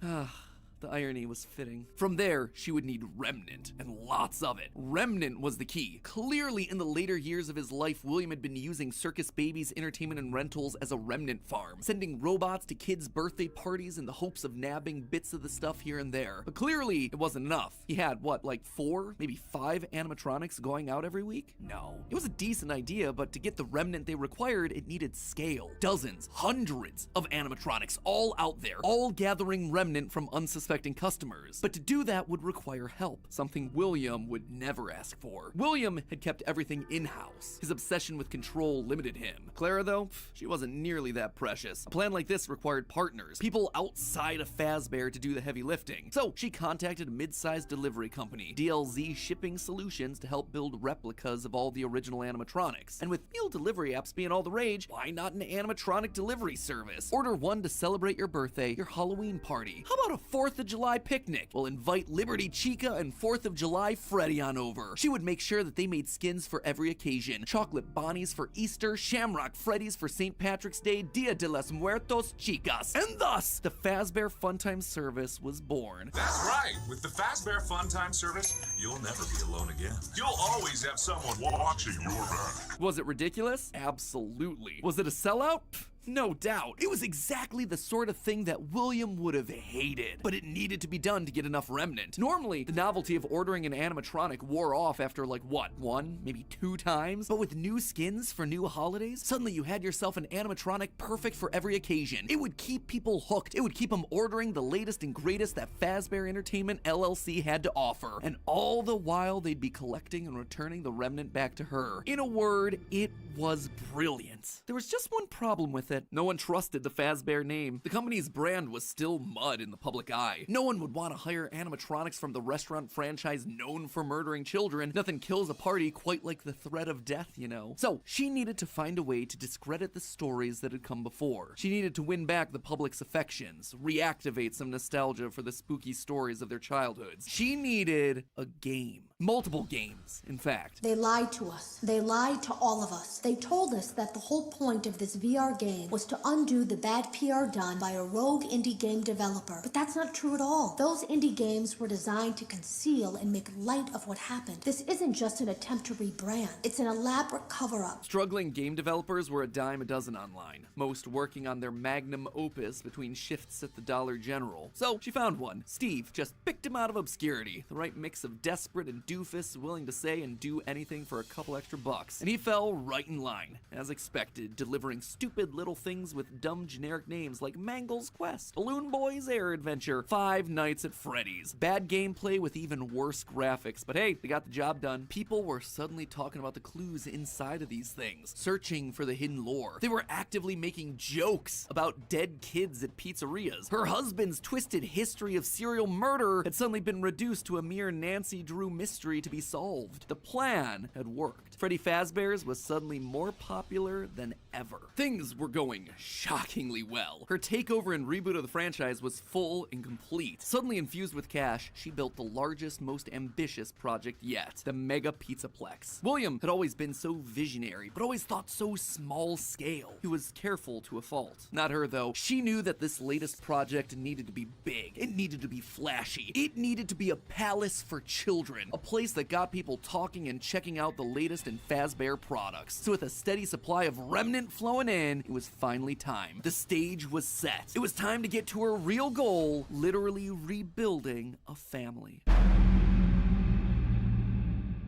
The irony was fitting. From there, she would need Remnant, and lots of it. Remnant was the key. Clearly, in the later years of his life, William had been using Circus Baby's entertainment and rentals as a remnant farm, sending robots to kids' birthday parties in the hopes of nabbing bits of the stuff here and there. But clearly, it wasn't enough. He had, what, like 4, maybe 5 animatronics going out every week? No. It was a decent idea, but to get the Remnant they required, it needed scale. Dozens, hundreds of animatronics, all out there, all gathering Remnant from unsuspecting customers. But to do that would require help, something William would never ask for. William had kept everything in-house. His obsession with control limited him. Clara, though, she wasn't nearly that precious. A plan like this required partners, people outside of Fazbear to do the heavy lifting. So she contacted a mid-sized delivery company, DLZ Shipping Solutions, to help build replicas of all the original animatronics. And with meal delivery apps being all the rage, why not an animatronic delivery service? Order one to celebrate your birthday, your Halloween party. How about a 4th of July picnic? We'll invite Liberty Chica and 4th of July Freddy on over. She would make sure that they made skins for every occasion. Chocolate Bonnies for Easter, Shamrock Freddies for St. Patrick's Day, Dia de los Muertos Chicas. And thus, the Fazbear Funtime service was born. That's right. With the Fazbear Funtime service, you'll never be alone again. You'll always have someone watching your back. Was it ridiculous? Absolutely. Was it a sellout? No doubt. It was exactly the sort of thing that William would have hated, but it needed to be done to get enough Remnant. Normally, the novelty of ordering an animatronic wore off after like what, 1, maybe 2 times? But with new skins for new holidays, suddenly you had yourself an animatronic perfect for every occasion. It would keep people hooked. It would keep them ordering the latest and greatest that Fazbear Entertainment LLC had to offer. And all the while, they'd be collecting and returning the Remnant back to her. In a word, it was brilliant. There was just one problem with it. No one trusted the Fazbear name. The company's brand was still mud in the public eye. No one would want to hire animatronics from the restaurant franchise known for murdering children. Nothing kills a party quite like the threat of death, you know. So she needed to find a way to discredit the stories that had come before. She needed to win back the public's affections, reactivate some nostalgia for the spooky stories of their childhoods. She needed a game. Multiple games, in fact. They lied to us. They lied to all of us. They told us that the whole point of this VR game was to undo the bad PR done by a rogue indie game developer. But that's not true at all. Those indie games were designed to conceal and make light of what happened. This isn't just an attempt to rebrand. It's an elaborate cover-up. Struggling game developers were a dime a dozen online, most working on their magnum opus between shifts at the Dollar General. So she found one. Steve just picked him out of obscurity, the right mix of desperate and doofus willing to say and do anything for a couple extra bucks. And he fell right in line, as expected, delivering stupid little things with dumb generic names like Mangle's Quest, Balloon Boy's Air Adventure, Five Nights at Freddy's. Bad gameplay with even worse graphics, but hey, they got the job done. People were suddenly talking about the clues inside of these things, searching for the hidden lore. They were actively making jokes about dead kids at pizzerias. Her husband's twisted history of serial murder had suddenly been reduced to a mere Nancy Drew mystery to be solved. The plan had worked. Freddy Fazbear's was suddenly more popular than ever. Things were going shockingly well. Her takeover and reboot of the franchise was full and complete. Suddenly infused with cash, she built the largest, most ambitious project yet, the Mega Pizzaplex. William had always been so visionary, but always thought so small scale. He was careful to a fault. Not her, though. She knew that this latest project needed to be big. It needed to be flashy. It needed to be a palace for children, a place that got people talking and checking out the latest in Fazbear products. So with a steady supply of Remnant flowing in, it was finally time. The stage was set. It was time to get to her real goal, literally rebuilding a family.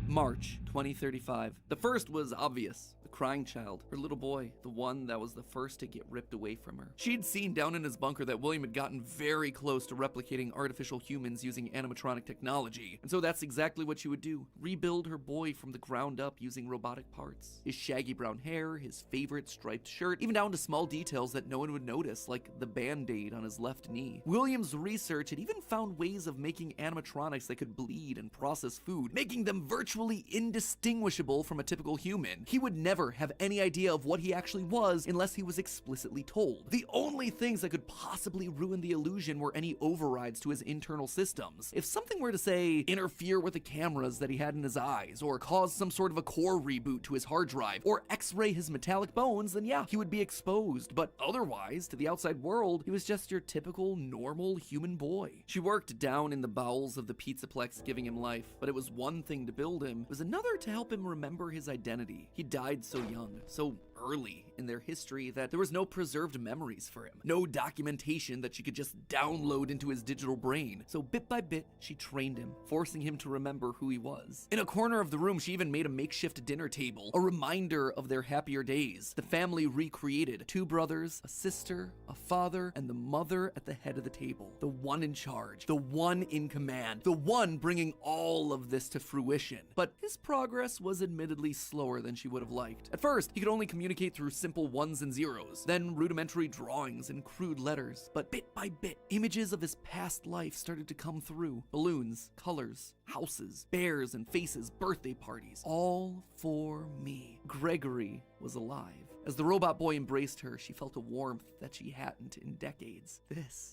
March 2035. The first was obvious. The crying child, her little boy, the one that was the first to get ripped away from her. She'd seen down in his bunker that William had gotten very close to replicating artificial humans using animatronic technology. And so that's exactly what she would do. Rebuild her boy from the ground up using robotic parts. His shaggy brown hair, his favorite striped shirt, even down to small details that no one would notice, like the band-aid on his left knee. William's research had even found ways of making animatronics that could bleed and process food, making them virtually indestructible indistinguishable from a typical human. He would never have any idea of what he actually was unless he was explicitly told. The only things that could possibly ruin the illusion were any overrides to his internal systems. If something were to, say, interfere with the cameras that he had in his eyes, or cause some sort of a core reboot to his hard drive, or x-ray his metallic bones, then yeah, he would be exposed. But otherwise, to the outside world, he was just your typical, normal human boy. She worked down in the bowels of the Pizzaplex, giving him life, but it was one thing to build him, it was another to help him remember his identity. He died so young, so early in their history, that there was no preserved memories for him, no documentation that she could just download into his digital brain. So bit by bit, she trained him, forcing him to remember who he was. In a corner of the room, she even made a makeshift dinner table, a reminder of their happier days. The family recreated: 2 brothers, a sister, a father, and the mother at the head of the table. The one in charge, the one in command, the one bringing all of this to fruition. But his progress was admittedly slower than she would have liked. At first, he could only communicate through simple ones and zeros, then rudimentary drawings and crude letters. But bit by bit, images of his past life started to come through. Balloons, colors, houses, bears and faces, birthday parties. All for me. Gregory was alive. As the robot boy embraced her, she felt a warmth that she hadn't in decades.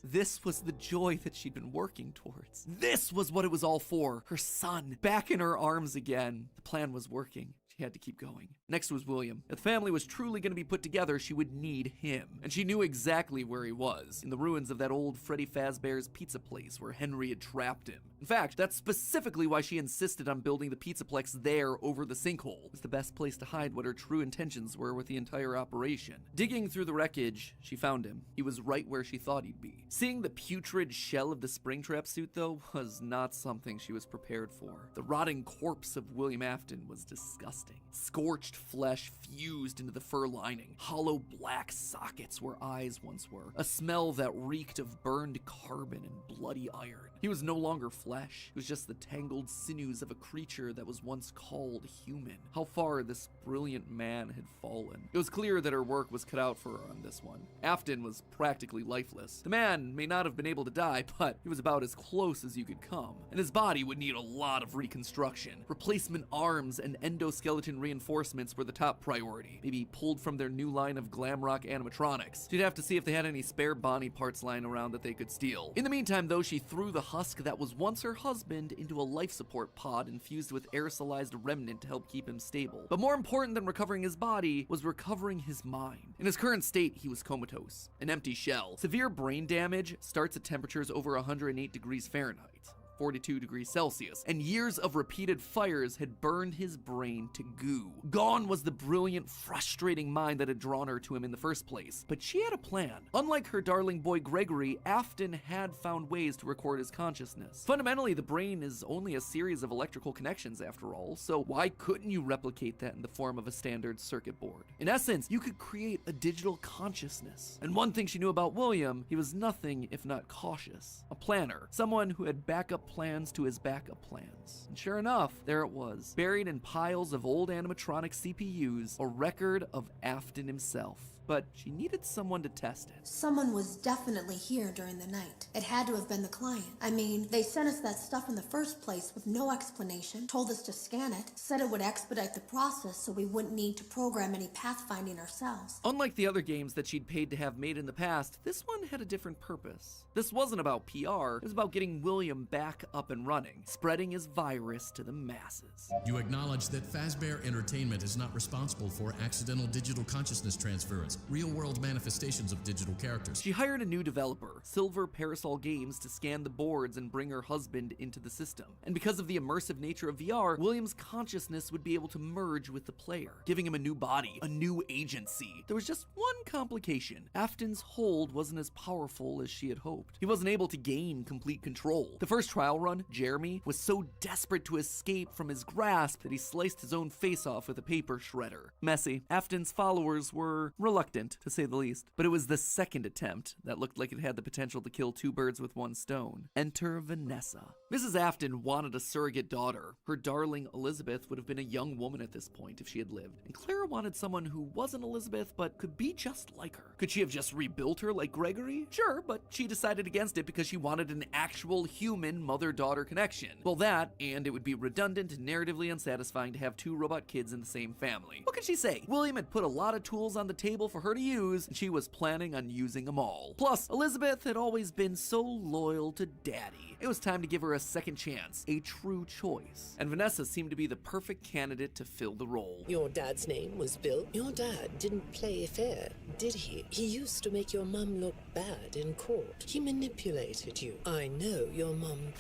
This was the joy that she'd been working towards. This was what it was all for. Her son, back in her arms again. The plan was working. She had to keep going. Next was William. If the family was truly going to be put together, she would need him. And she knew exactly where he was, in the ruins of that old Freddy Fazbear's pizza place where Henry had trapped him. In fact, that's specifically why she insisted on building the Pizzaplex there over the sinkhole. It was the best place to hide what her true intentions were with the entire operation. Digging through the wreckage, she found him. He was right where she thought he'd be. Seeing the putrid shell of the Springtrap suit, though, was not something she was prepared for. The rotting corpse of William Afton was disgusting. Scorched flesh fused into the fur lining, hollow black sockets where eyes once were, a smell that reeked of burned carbon and bloody iron. He was no longer flesh, it was just the tangled sinews of a creature that was once called human. How far this brilliant man had fallen. It was clear that her work was cut out for her on this one. Afton was practically lifeless. The man may not have been able to die, but he was about as close as you could come, and his body would need a lot of reconstruction. Replacement arms and endoskeleton reinforcements were the top priority, maybe pulled from their new line of glam rock animatronics. She'd have to see if they had any spare Bonnie parts lying around that they could steal. In the meantime, though, she threw the husk that was once her husband into a life support pod infused with aerosolized remnant to help keep him stable. But more important than recovering his body was recovering his mind. In his current state, he was comatose, an empty shell. Severe brain damage starts at temperatures over 108 degrees Fahrenheit. 42 degrees Celsius, and years of repeated fires had burned his brain to goo. Gone was the brilliant, frustrating mind that had drawn her to him in the first place. But she had a plan. Unlike her darling boy Gregory, Afton had found ways to record his consciousness. Fundamentally, the brain is only a series of electrical connections after all, so why couldn't you replicate that in the form of a standard circuit board? In essence, you could create a digital consciousness. And one thing she knew about William, he was nothing if not cautious. A planner, someone who had backup plans to his backup plans. And sure enough, there it was, buried in piles of old animatronic CPUs, a record of Afton himself. But she needed someone to test it. Someone was definitely here during the night. It had to have been the client. I mean, they sent us that stuff in the first place with no explanation, told us to scan it, said it would expedite the process so we wouldn't need to program any pathfinding ourselves. Unlike the other games that she'd paid to have made in the past, this one had a different purpose. This wasn't about PR, it was about getting William back up and running, spreading his virus to the masses. You acknowledge that Fazbear Entertainment is not responsible for accidental digital consciousness transference, real-world manifestations of digital characters. She hired a new developer, Silver Parasol Games, to scan the boards and bring her husband into the system. And because of the immersive nature of VR, William's consciousness would be able to merge with the player, giving him a new body, a new agency. There was just one complication. Afton's hold wasn't as powerful as she had hoped. He wasn't able to gain complete control. The first trial run, Jeremy, was so desperate to escape from his grasp that he sliced his own face off with a paper shredder. Messy. Afton's followers were reluctant reluctant, to say the least. But it was the second attempt that looked like it had the potential to kill two birds with one stone. Enter Vanessa. Mrs. Afton wanted a surrogate daughter. Her darling Elizabeth would have been a young woman at this point if she had lived. And Clara wanted someone who wasn't Elizabeth but could be just like her. Could she have just rebuilt her like Gregory? Sure, but she decided against it because she wanted an actual human mother-daughter connection. Well, that, and it would be redundant and narratively unsatisfying to have two robot kids in the same family. What could she say? William had put a lot of tools on the table for her to use, and she was planning on using them all. Plus, Elizabeth had always been so loyal to Daddy. It was time to give her a second chance, a true choice. And Vanessa seemed to be the perfect candidate to fill the role. Your dad's name was Bill? Your dad didn't play fair, did he? He used to make your mum look bad in court. He manipulated you. I know your mum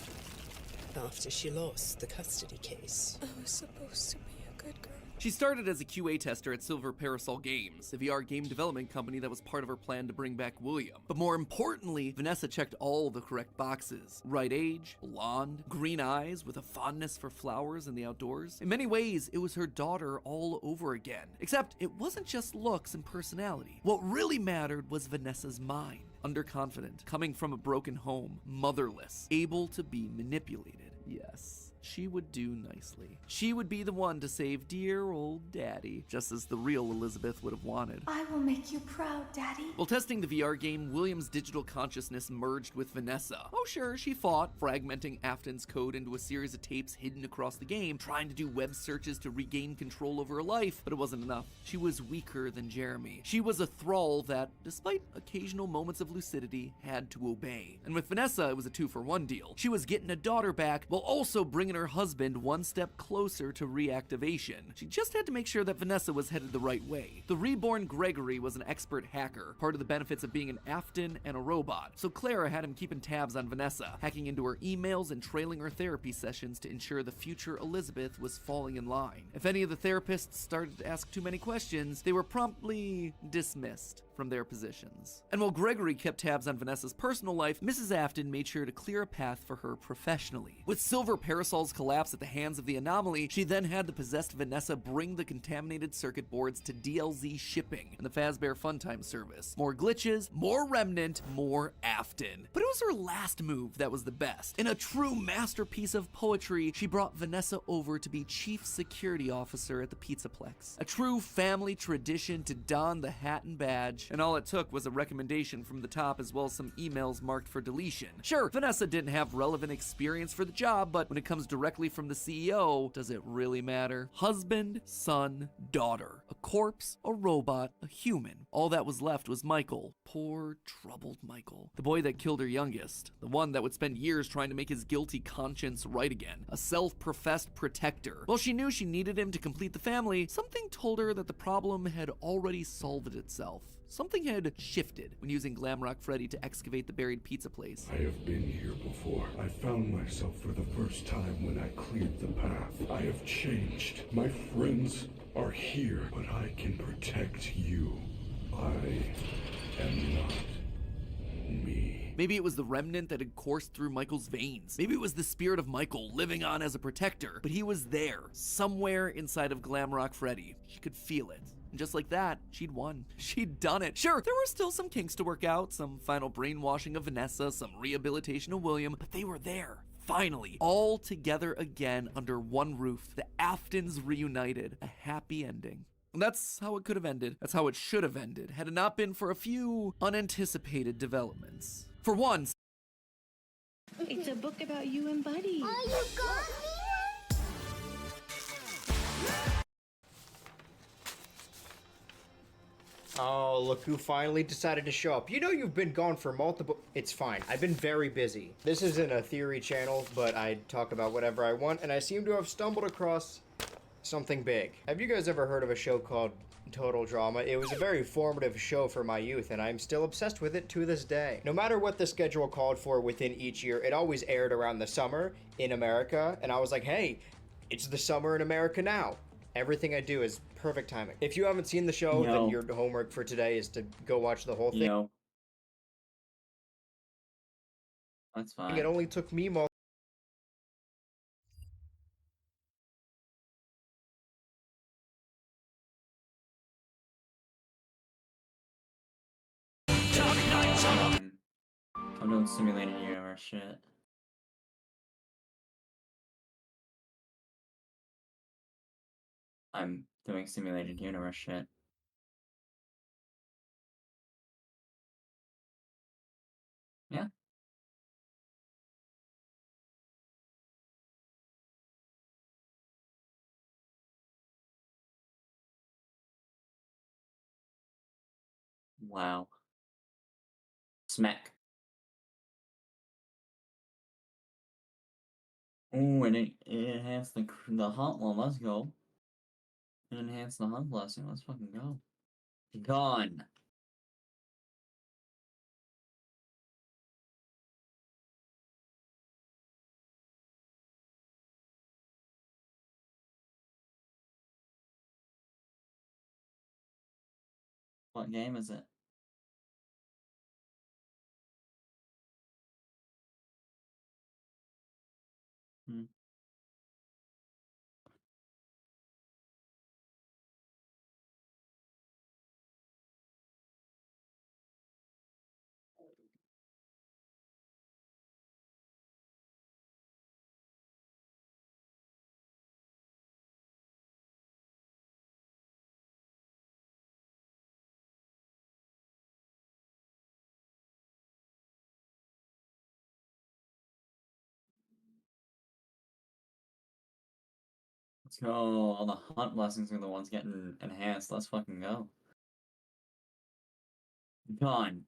after she lost the custody case. I was supposed to be a good girl. She started as a QA tester at Silver Parasol Games, the VR game development company that was part of her plan to bring back William. But more importantly, Vanessa checked all the correct boxes. Right age, blonde, green eyes with a fondness for flowers and the outdoors. In many ways, it was her daughter all over again. Except it wasn't just looks and personality. What really mattered was Vanessa's mind. Underconfident, coming from a broken home, motherless, able to be manipulated. Yes. She would do nicely. She would be the one to save dear old Daddy, just as the real Elizabeth would have wanted. I will make you proud, Daddy. While testing the VR game, William's digital consciousness merged with Vanessa. Oh sure, she fought, fragmenting Afton's code into a series of tapes hidden across the game, trying to do web searches to regain control over her life, but it wasn't enough. She was weaker than Jeremy. She was a thrall that, despite occasional moments of lucidity, had to obey. And with Vanessa, it was a 2-for-1 deal. She was getting a daughter back, while also bringing her husband one step closer to reactivation. She just had to make sure that Vanessa was headed the right way. The reborn Gregory was an expert hacker, part of the benefits of being an Afton and a robot, so Clara had him keeping tabs on Vanessa, hacking into her emails and trailing her therapy sessions to ensure the future Elizabeth was falling in line. If any of the therapists started to ask too many questions, they were promptly dismissed from their positions. And while Gregory kept tabs on Vanessa's personal life, Mrs. Afton made sure to clear a path for her professionally. With Silver Parasol's collapse at the hands of the Anomaly, she then had the possessed Vanessa bring the contaminated circuit boards to DLZ shipping and the Fazbear Funtime service. More glitches, more Remnant, more Afton. But it was her last move that was the best. In a true masterpiece of poetry, she brought Vanessa over to be Chief Security Officer at the Pizzaplex. A true family tradition to don the hat and badge, and all it took was a recommendation from the top as well as some emails marked for deletion. Sure, Vanessa didn't have relevant experience for the job, but when it comes directly from the CEO, does it really matter? Husband, son, daughter. A corpse, a robot, a human. All that was left was Michael. Poor, troubled Michael. The boy that killed her youngest. The one that would spend years trying to make his guilty conscience right again. A self-professed protector. While she knew she needed him to complete the family, something told her that the problem had already solved itself. Something had shifted when using Glamrock Freddy to excavate the buried pizza place. I have been here before. I found myself for the first time when I cleared the path. I have changed. My friends are here, but I can protect you. I am not me. Maybe it was the remnant that had coursed through Michael's veins. Maybe it was the spirit of Michael living on as a protector. But he was there, somewhere inside of Glamrock Freddy. She could feel it. And just like that, she'd won. She'd done it. Sure, there were still some kinks to work out, some final brainwashing of Vanessa, some rehabilitation of William, but they were there. Finally, all together again under one roof. The Aftons reunited. A happy ending. And that's how it could have ended. That's how it should have ended, had it not been for a few unanticipated developments. For one, it's a book about you and Buddy. Oh, you got me? Oh, look who finally decided to show up. You know you've been gone for multiple... It's fine. I've been very busy. This isn't a theory channel, but I talk about whatever I want, and I seem to have stumbled across something big. Have you guys ever heard of a show called Total Drama? It was a very formative show for my youth, and I'm still obsessed with it to this day. No matter what the schedule called for within each year, it always aired around the summer in America, and I was like, hey, it's the summer in America now. Everything I do is perfect timing. If you haven't seen the show, then your homework for today is to go watch the whole thing. That's fine. It only took me I'm doing simulated universe shit. I'm doing simulated universe shit. Yeah. Wow. Smack. Ooh, and it enhanced the hunt one. Let's go. It enhanced the hunt blessing. Let's fucking go. Gone. What game is it? Hmm. Let's go. All the hunt blessings are the ones getting enhanced. Let's fucking go. Gone.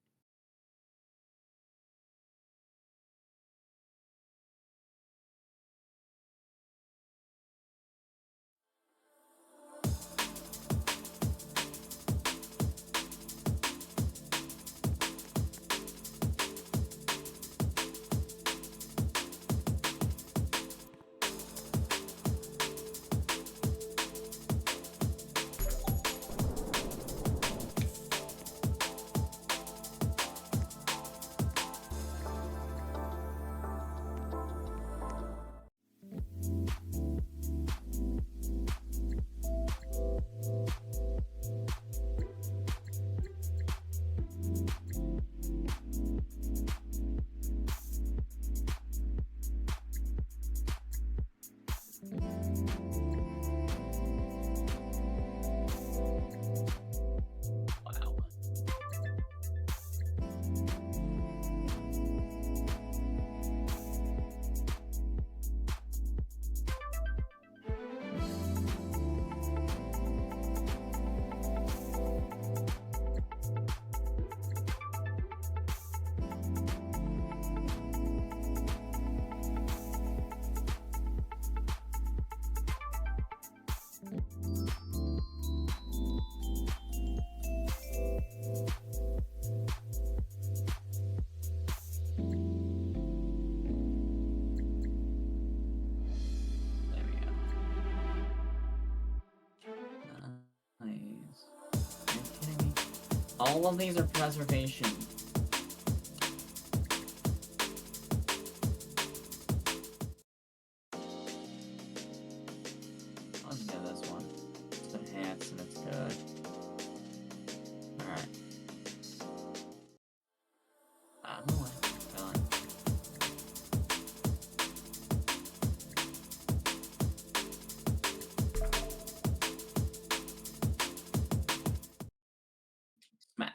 Nice. Are you kidding me? All of these are preservation. I'll just get this one. It's enhanced and it's good. Alright. Out of the way. Done. Smack.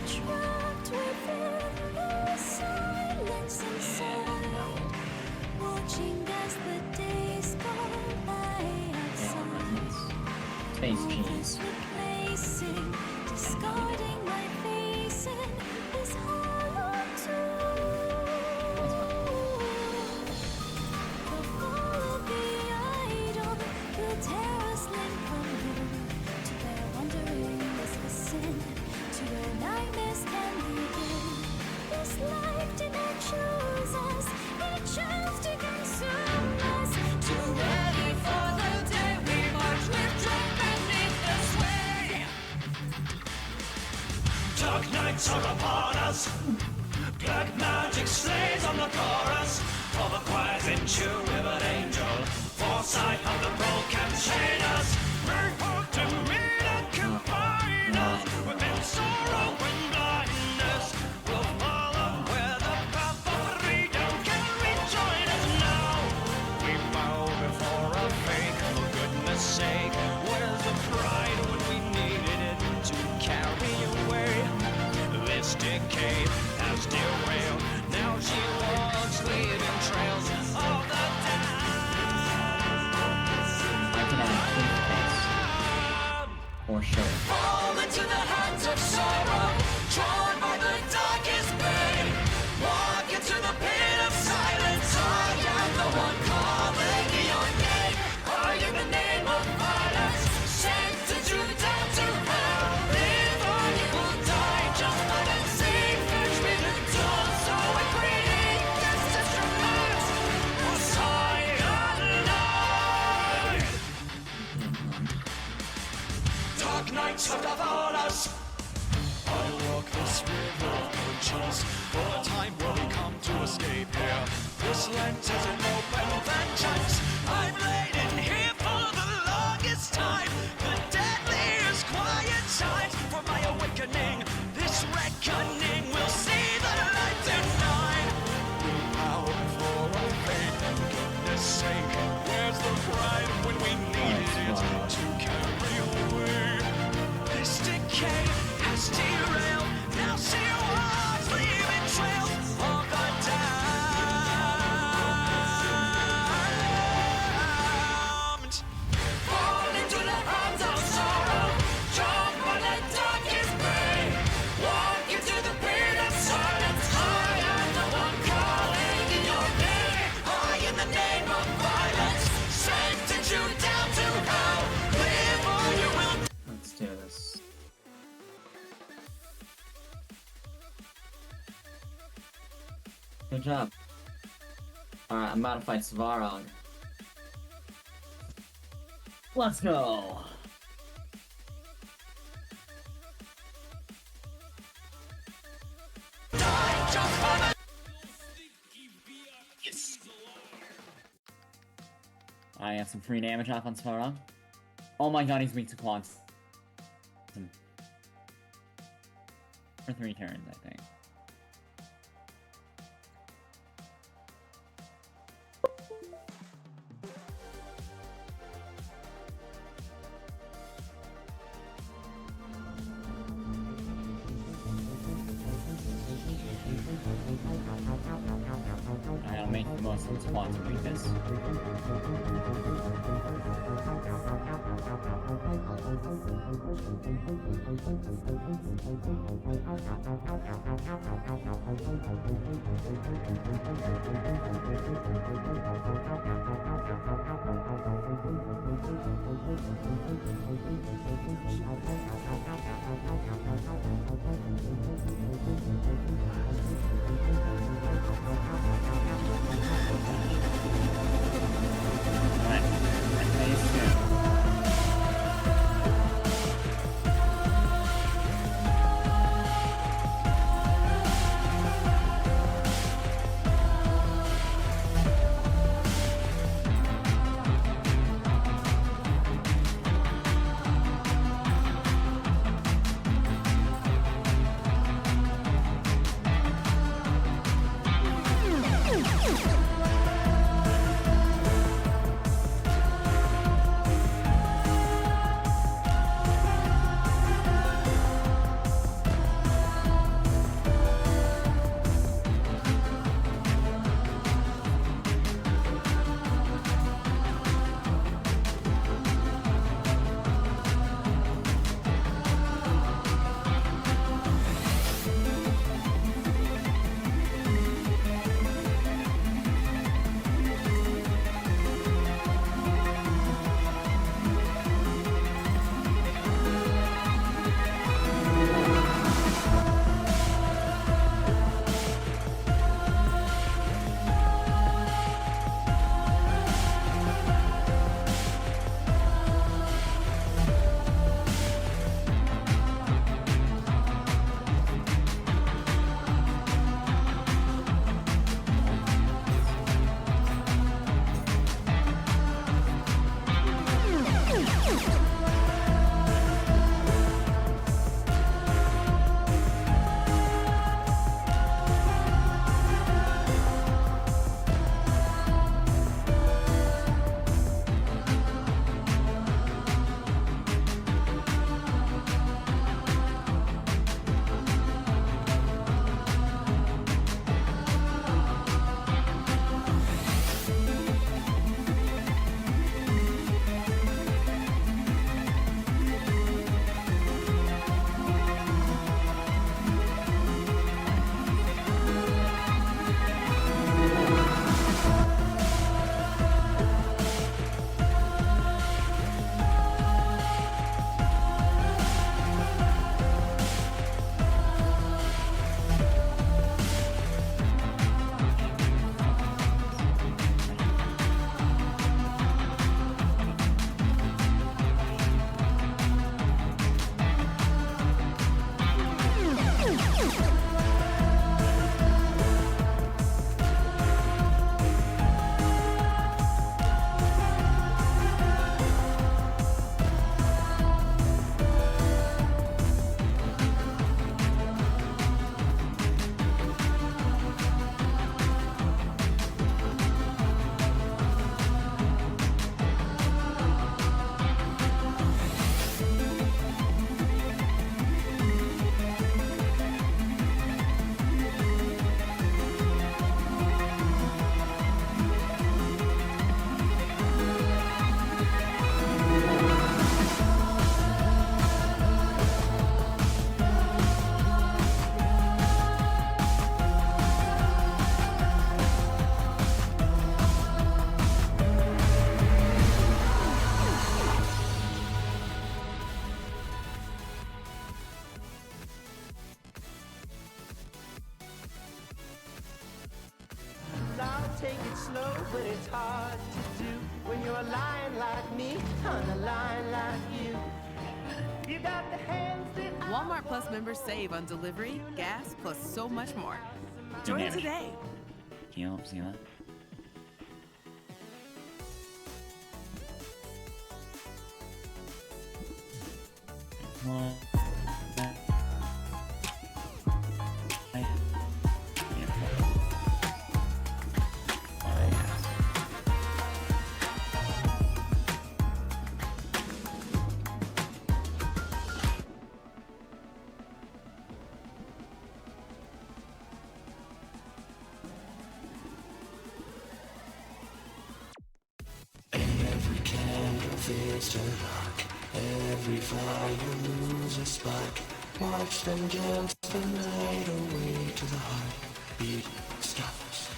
Trapped within the silence inside, watching as the days go by outside. Space cheese. Replacing, discarding my face in this hollow tomb. The fall of the idol will tear us link from you to where wandering is the sin. To where nightmares can begin. This life did not choose us, it chose to consume us. Too ready for the day we march with dread beneath the sway. Dark nights are upon us. Black magic slays on the chorus. For the choirs in tune with an angel. Foresight of the broken chain us. We hope to meet and combine us. Within sorrow and blindness, we'll follow where the path of freedom can rejoin us now. We bow before our fate, for goodness sake. Where's the pride when we needed it to carry away? This decay has derailed. Now she walks, leaving trails of the I can add toothpaste. Or sugar. fall into the hands of sorrow, drawn by the darkest pain. Walk into the pit of silence. I am the one calling your name. I am the name of night swept upon us. I walk this river of conscience for the time will come to escape here. This Lent is an open vengeance. I've laid in here for the longest time. The deadliest quiet times for my awakening. This reckoning will see the light tonight. We bow before our fate. For goodness sake, where's the pride when we needed it to carry away this decay? Has derailed, now see what's leaving trails of the damned. Fall into the arms of sorrow, jump on the darkest bay. Walk into the pit of silence, I am the one calling in your name. I, in the name of violence, sentence you down to hell. Live or you will. Let's do this. Good job. Alright, I'm about to fight Svarog. Let's go! I got some free damage off on Svarog. Oh my god, he's weak to quads. For 3 turns, I think. I'll make the most of its quantum weakness. like me, on the line like you. You got the hands that Walmart Plus members save on delivery, gas, plus so much more. Join Damage. today. Can you see that? Well, every candle fades to dark. Every fire you lose a spark. Watch them dance the night away to the heart. Beat stops.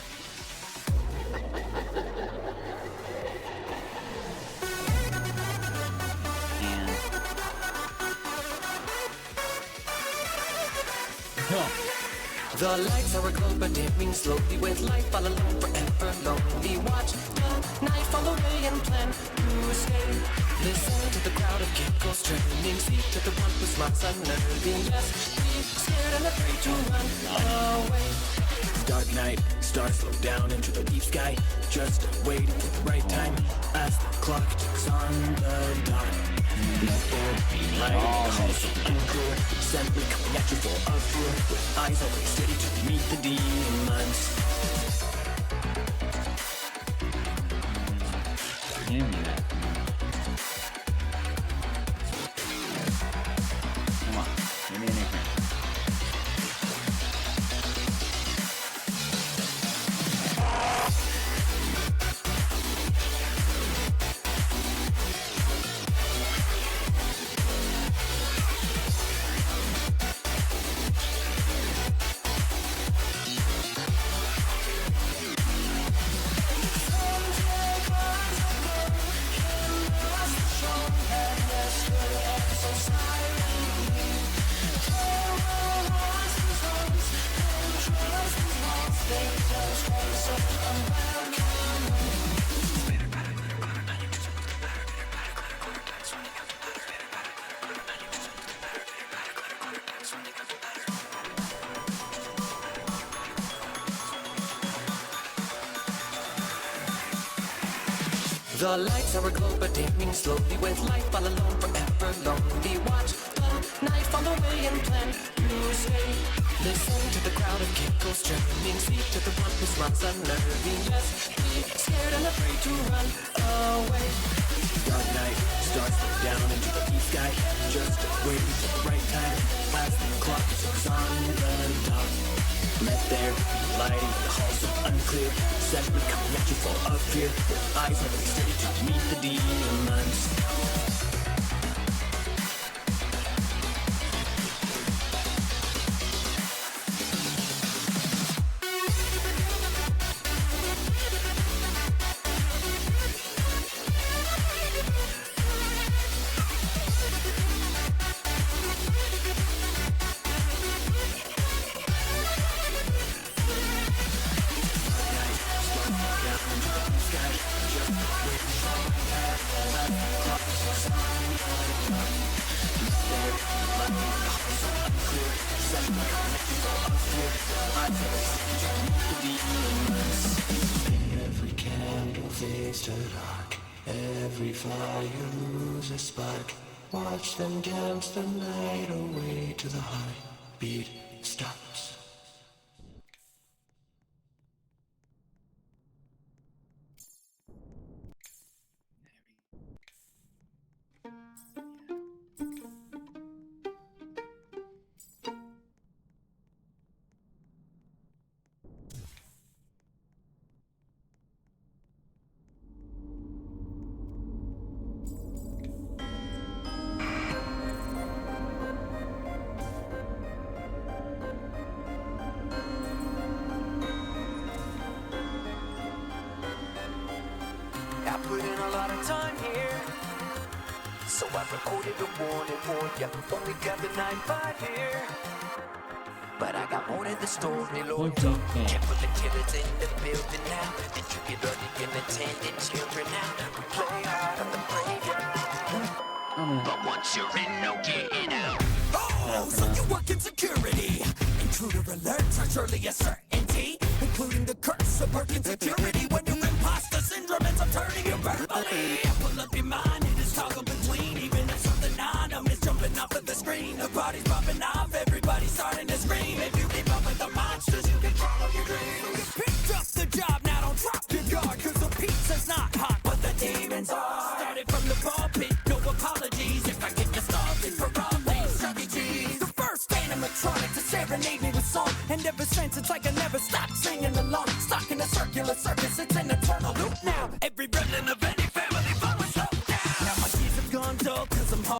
The lights are aglow but dimming slowly with life all alone forever lonely. Watch the night fall away and plan to escape. Listen to the crowd of giggles turning. Speak to the one who smarts unnerving. Yes, be scared and afraid to run away. Dark night, stars slow down into the deep sky. Just waiting for the right time as the clock ticks on the dot. Let there be light, also unclear. Simply coming at you full of fear, with eyes always steady to meet the demons. Give me that. Come on, give me an ignite. The lights are aglow but dimming slowly with life all alone forever lonely. Watch the night fall away and plan to escape. Listen to the crowd of giggles churning. Speak to the one who smarts unnerving. Yes, be scared and afraid to run away. Dark night, stars slow down into the deep sky. Just waiting for the right time as the clock ticks on the dot. Let there be light in the hall so unclear. Simply coming at you full of fear, with eyes always steady to meet the demons. Every candle fades to dark. Every fire you lose a spark. Watch them dance the night away to the heart. Beat stops. I put in a lot of time here, so I recorded a warning for ya. Only got the 9-5 here, but I got more to the story, Lord. Careful until it's in the building now. Did you get all the unintended children out? We play hard on the once you're in, no getting out. Oh, so you work in security. Intruder alerts are surely a certainty, including the curse of working security when your imposter syndrome ends up turning you verbally. Pull up your mind, it is toggle between, even if something non is jumping off of the screen. The party's popping off, everybody's starting to scream. If you keep up with the monsters, you can follow your dreams. You picked up the job, now don't drop your guard, cause the pizza's not hot, but the demons are. Started from the pulpit, no apologies if I get you started for all things Chuck E. Cheese. The first animatronic to serenade me with song, and ever since it's like I never stopped singing along. Stuck in a circular circus, it's an eternal loop now. Every remnant of any family fun was slow down. Now my years have gone dull, cause I'm home.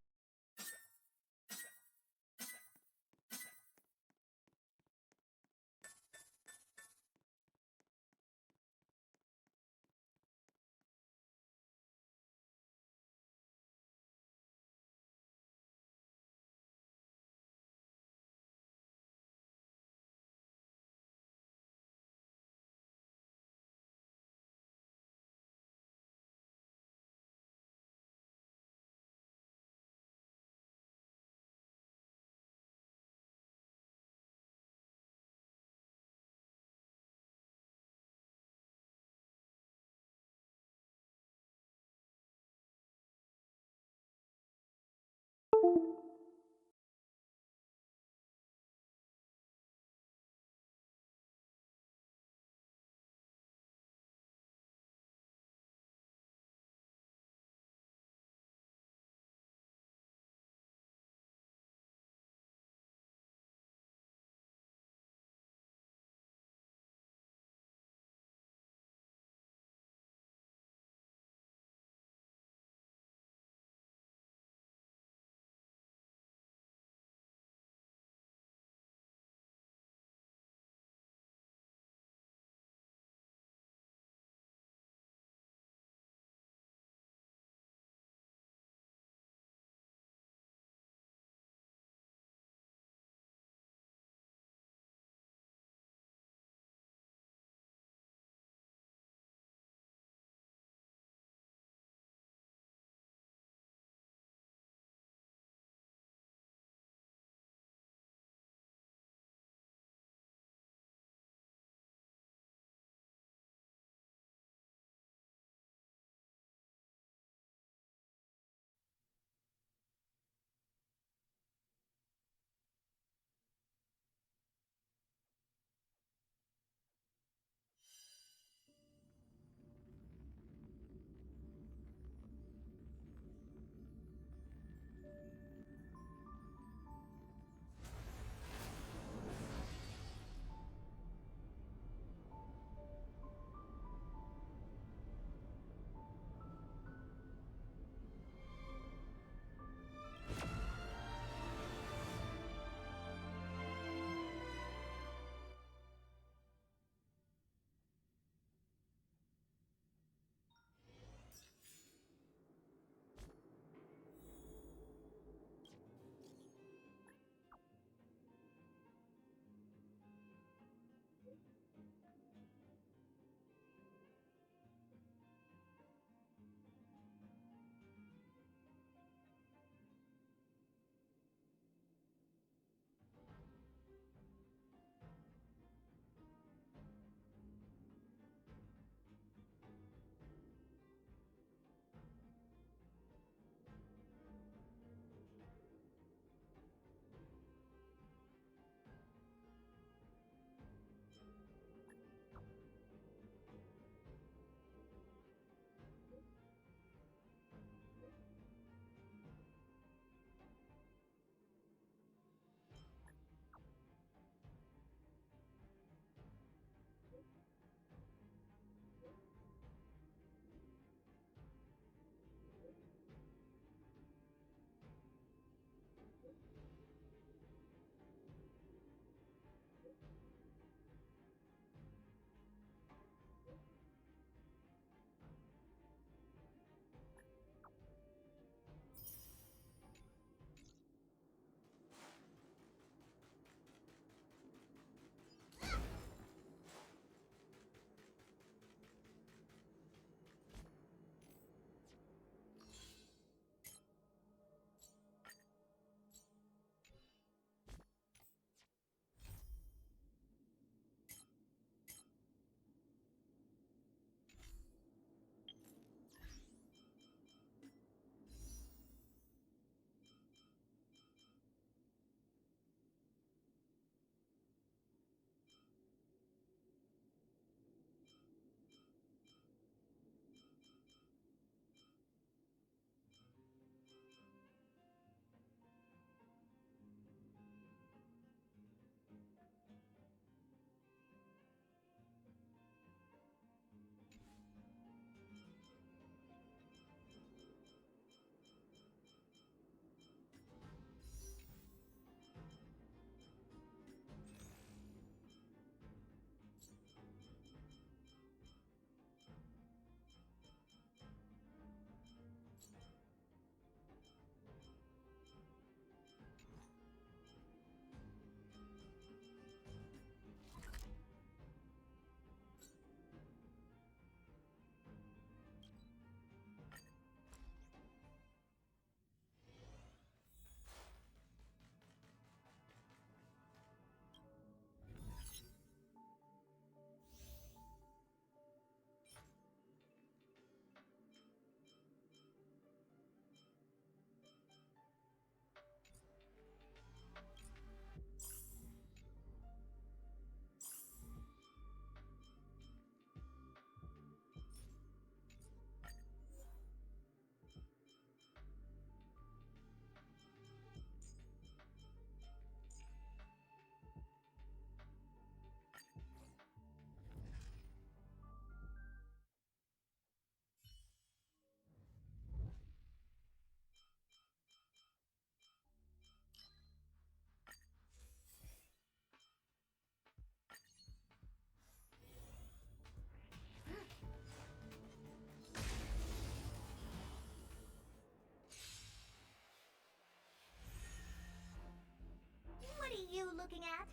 looking at?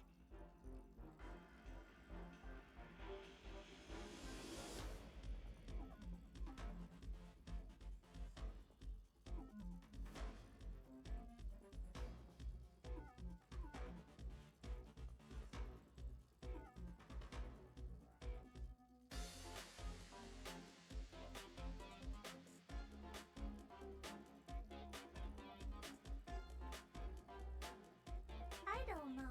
I don't know.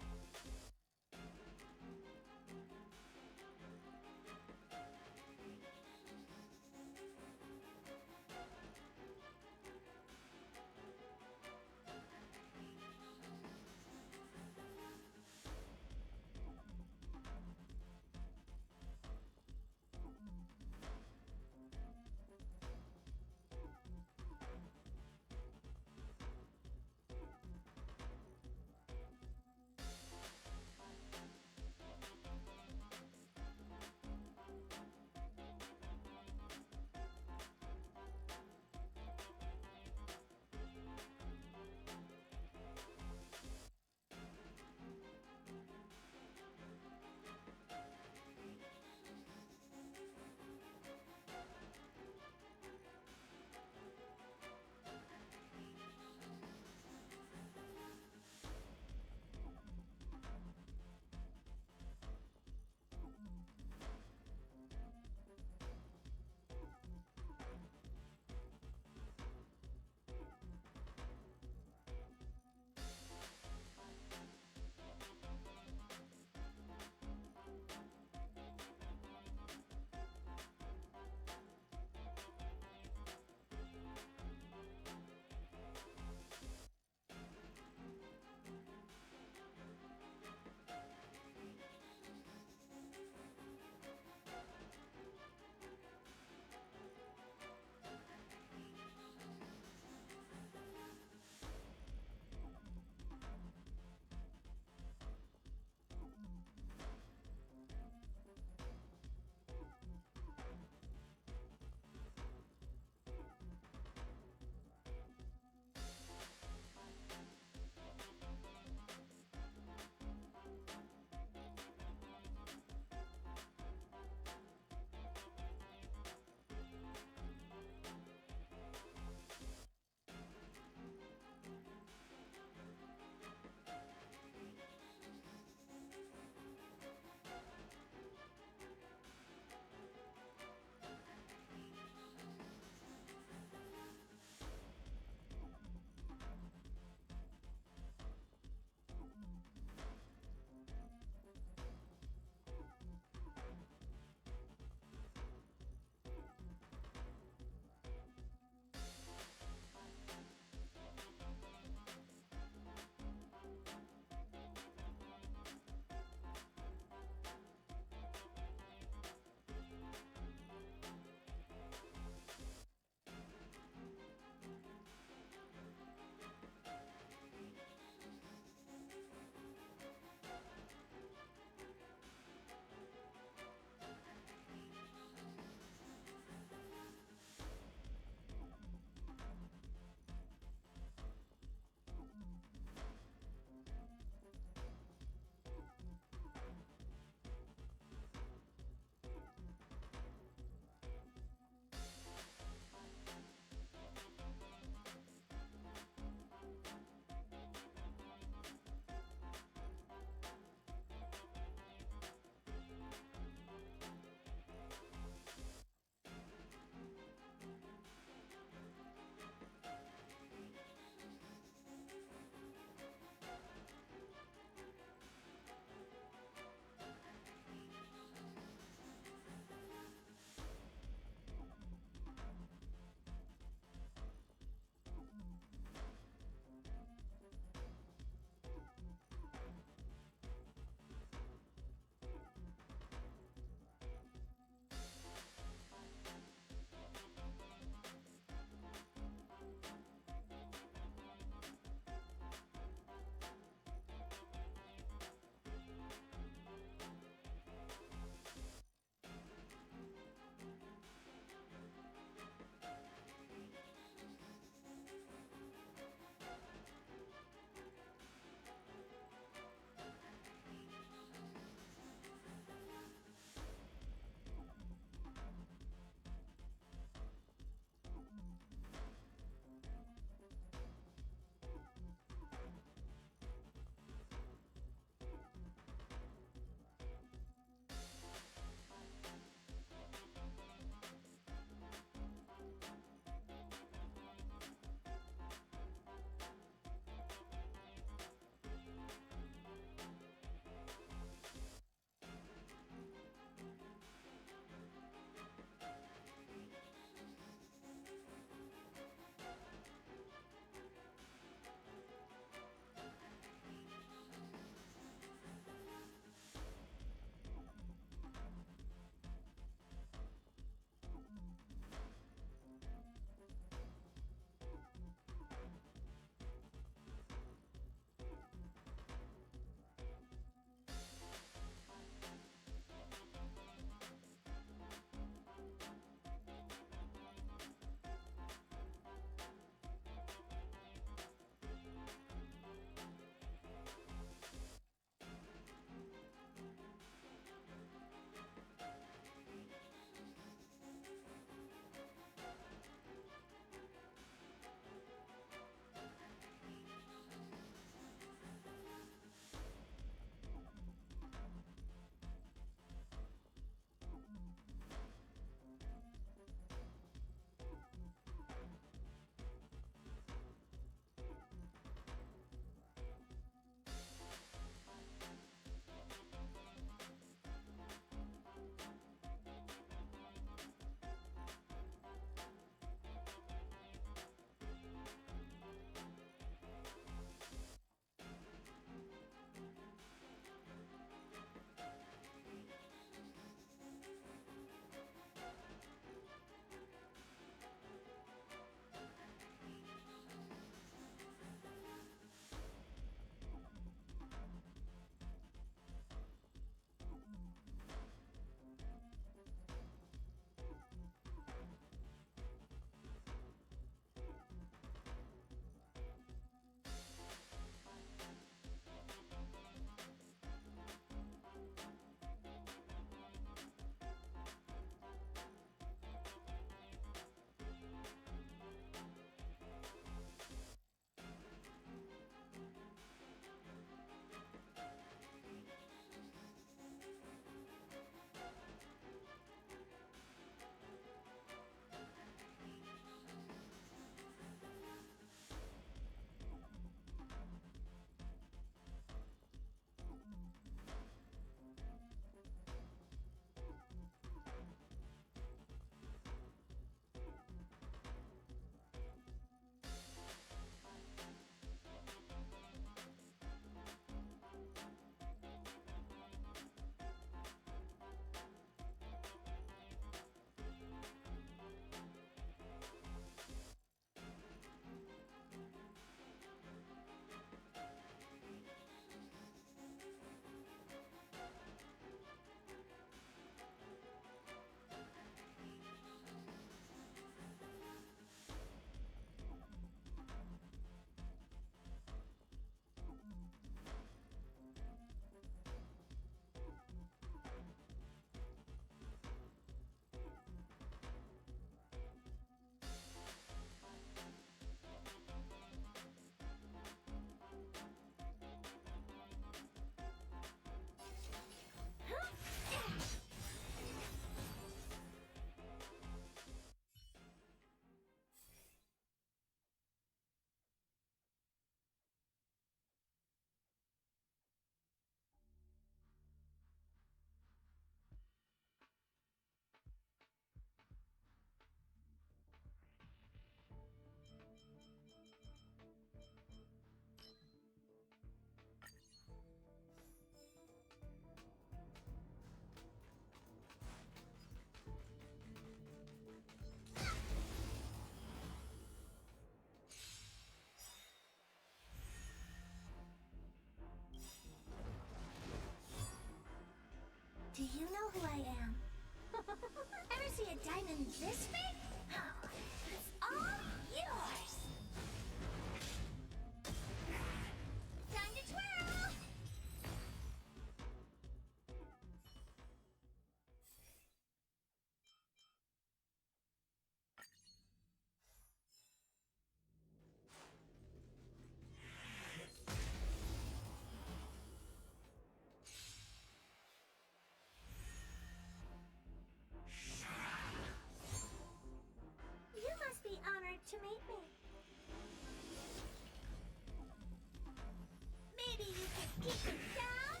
Keep it down.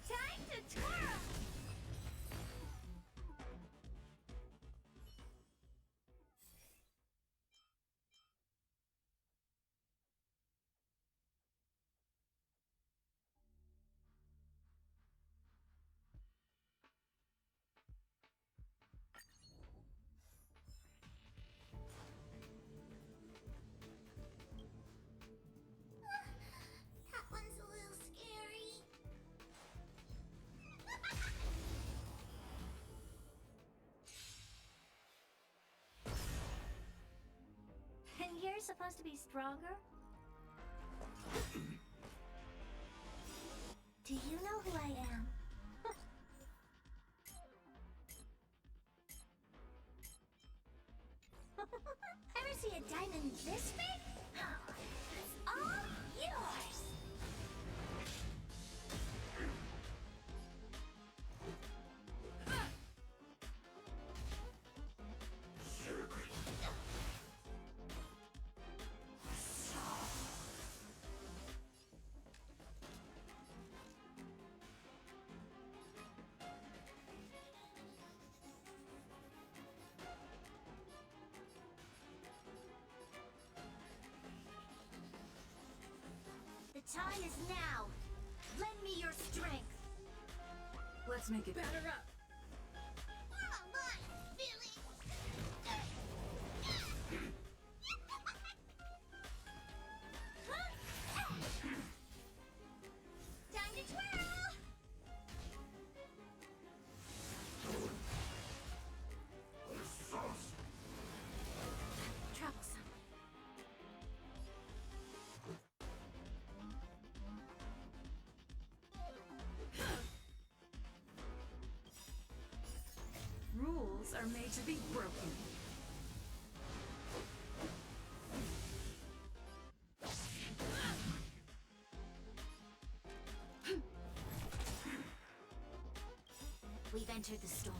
Time to twirl. That one's a little scary. And you're supposed to be stronger? Do you know who I am? Ever see a diamond this big? It's all yours! The time is now. Lend me your strength. Let's make it Batter up. Come on, Billy. Time to twirl. Troublesome. Rules are made to be broken. We've entered the storm.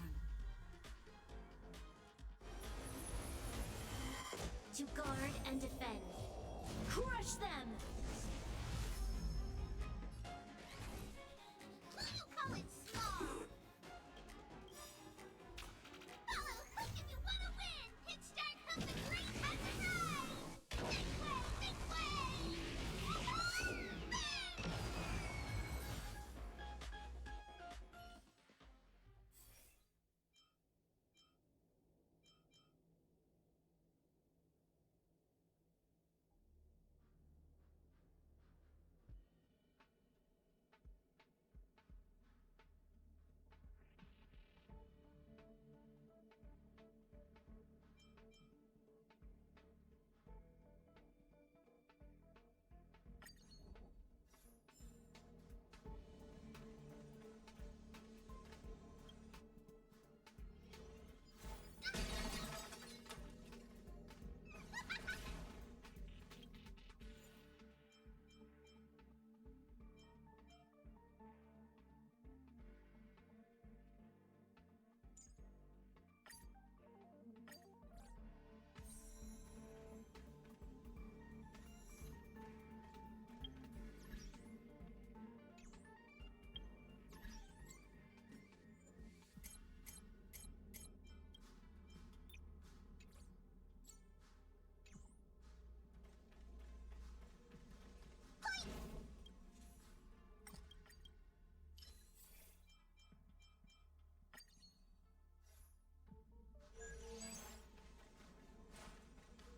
To guard and defend. Crush them! You call it small! Follow Hook if you want to win! Kickstart Hook the Great Country Ride! This way! This way!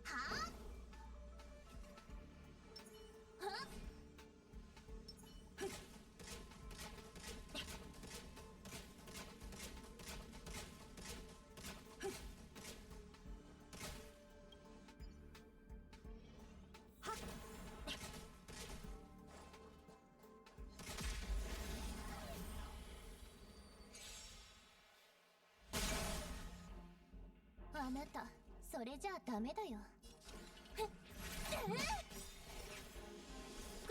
Huh? Huh?あなた、それじゃダメだよ。く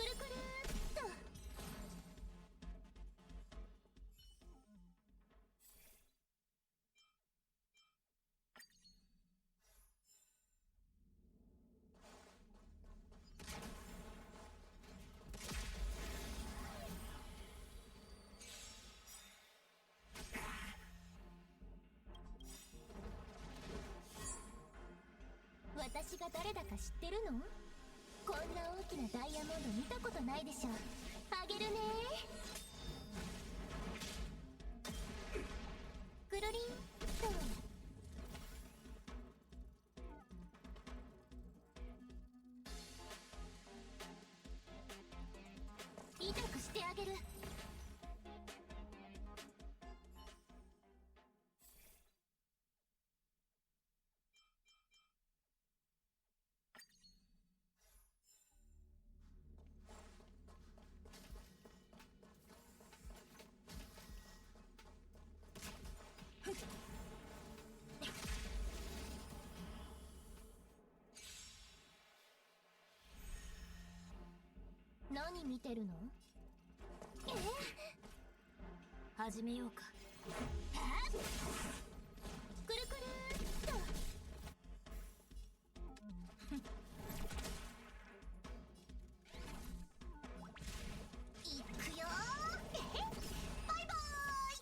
るくるっと。私が誰だか知ってるの？こんな大きなダイヤモンド見たことないでしょ。あげるね。くるりんと。痛くしてあげる。何見てるの？始めようか。くるくるっと。いくよー。バイバーイ。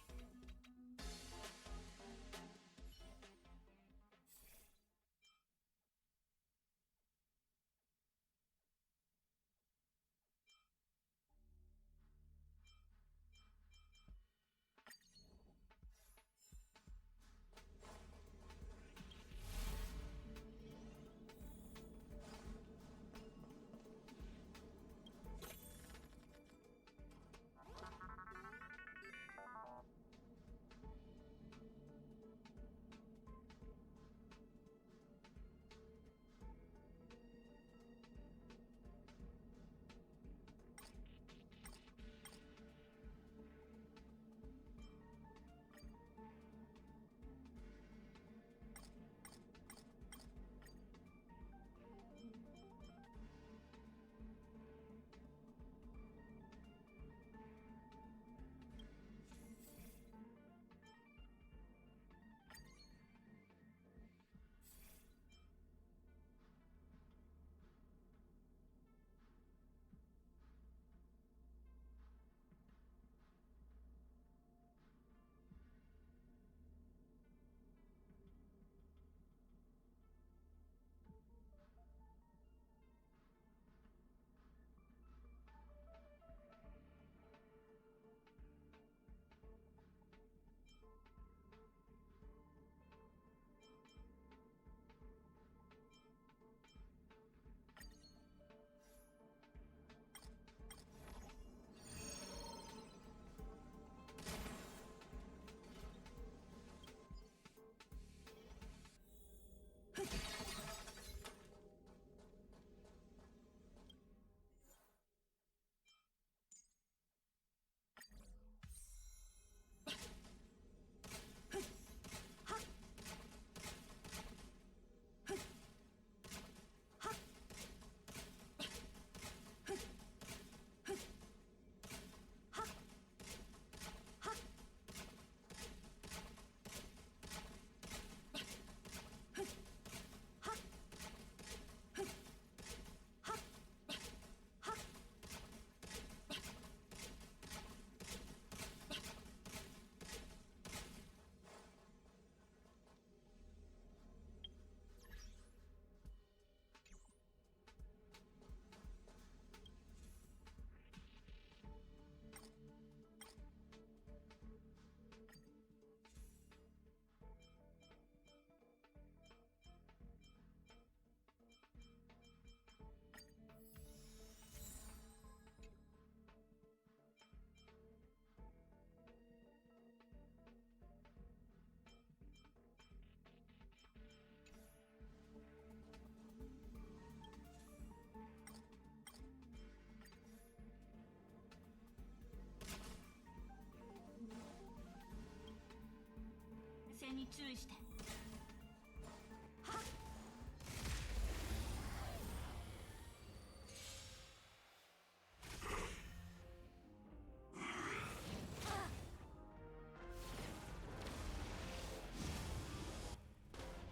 線に注意して。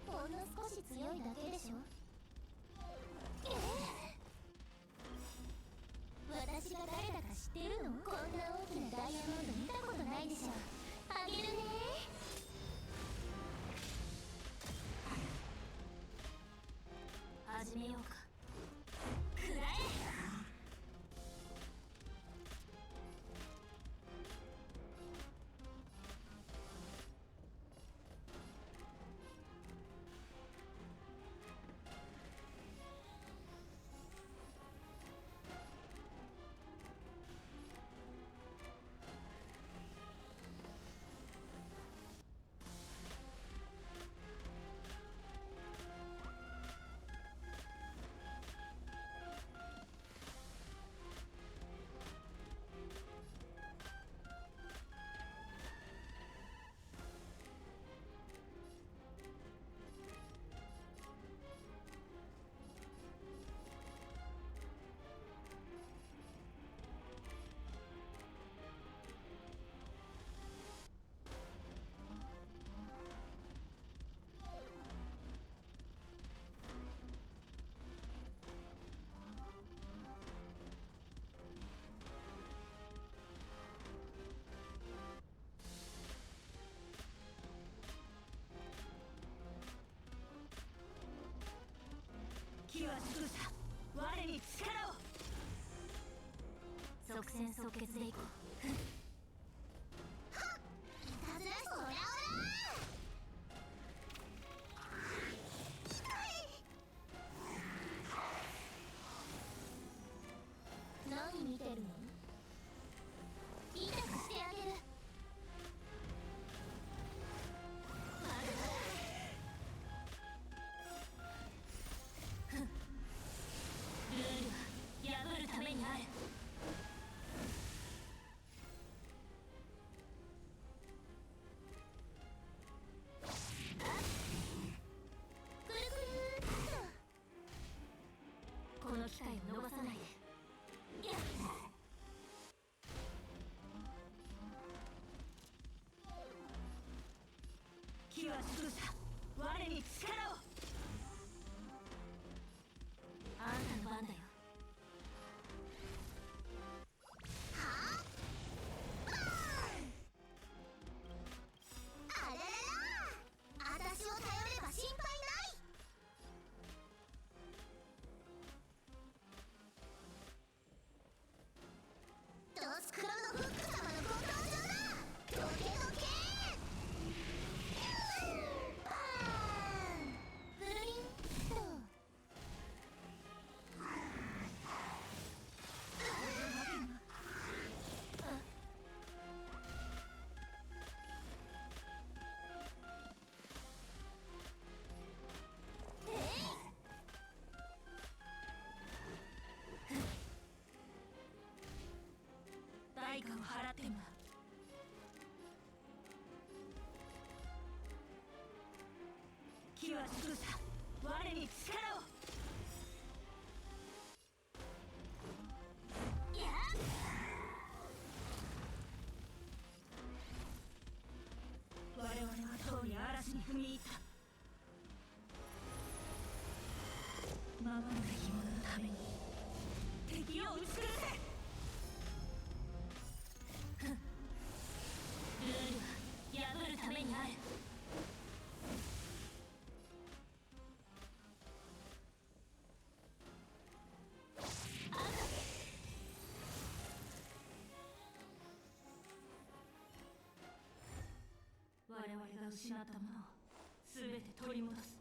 ほんの少し強いだけでしょ。私が誰だか知ってるの？こんな大きなダイヤモンド見たことないでしょ。あげるね。始めようか。くらえ。気は尽くさ、我に力を。即戦即決でいこう。はっ、いたずらしそらおら。何見てるの？痛くしてあげる。ルールは破るためにある。くるくるっと。この機会を逃さないで。やっ。気は尽くさ、我に力を。あんたの番だよ。はあ、あららら、私を頼れば心配ない。ドスクロのフック様のご登場だ。どけどけ。ぐるりんと。代価を払ってもらう。気は尽くさ、我に力を。やっ。我々はとうに嵐に踏み入った。守るべき者のために敵を打ち崩せ。ルールは破るためにある。我々が失ったものを全て取り戻す。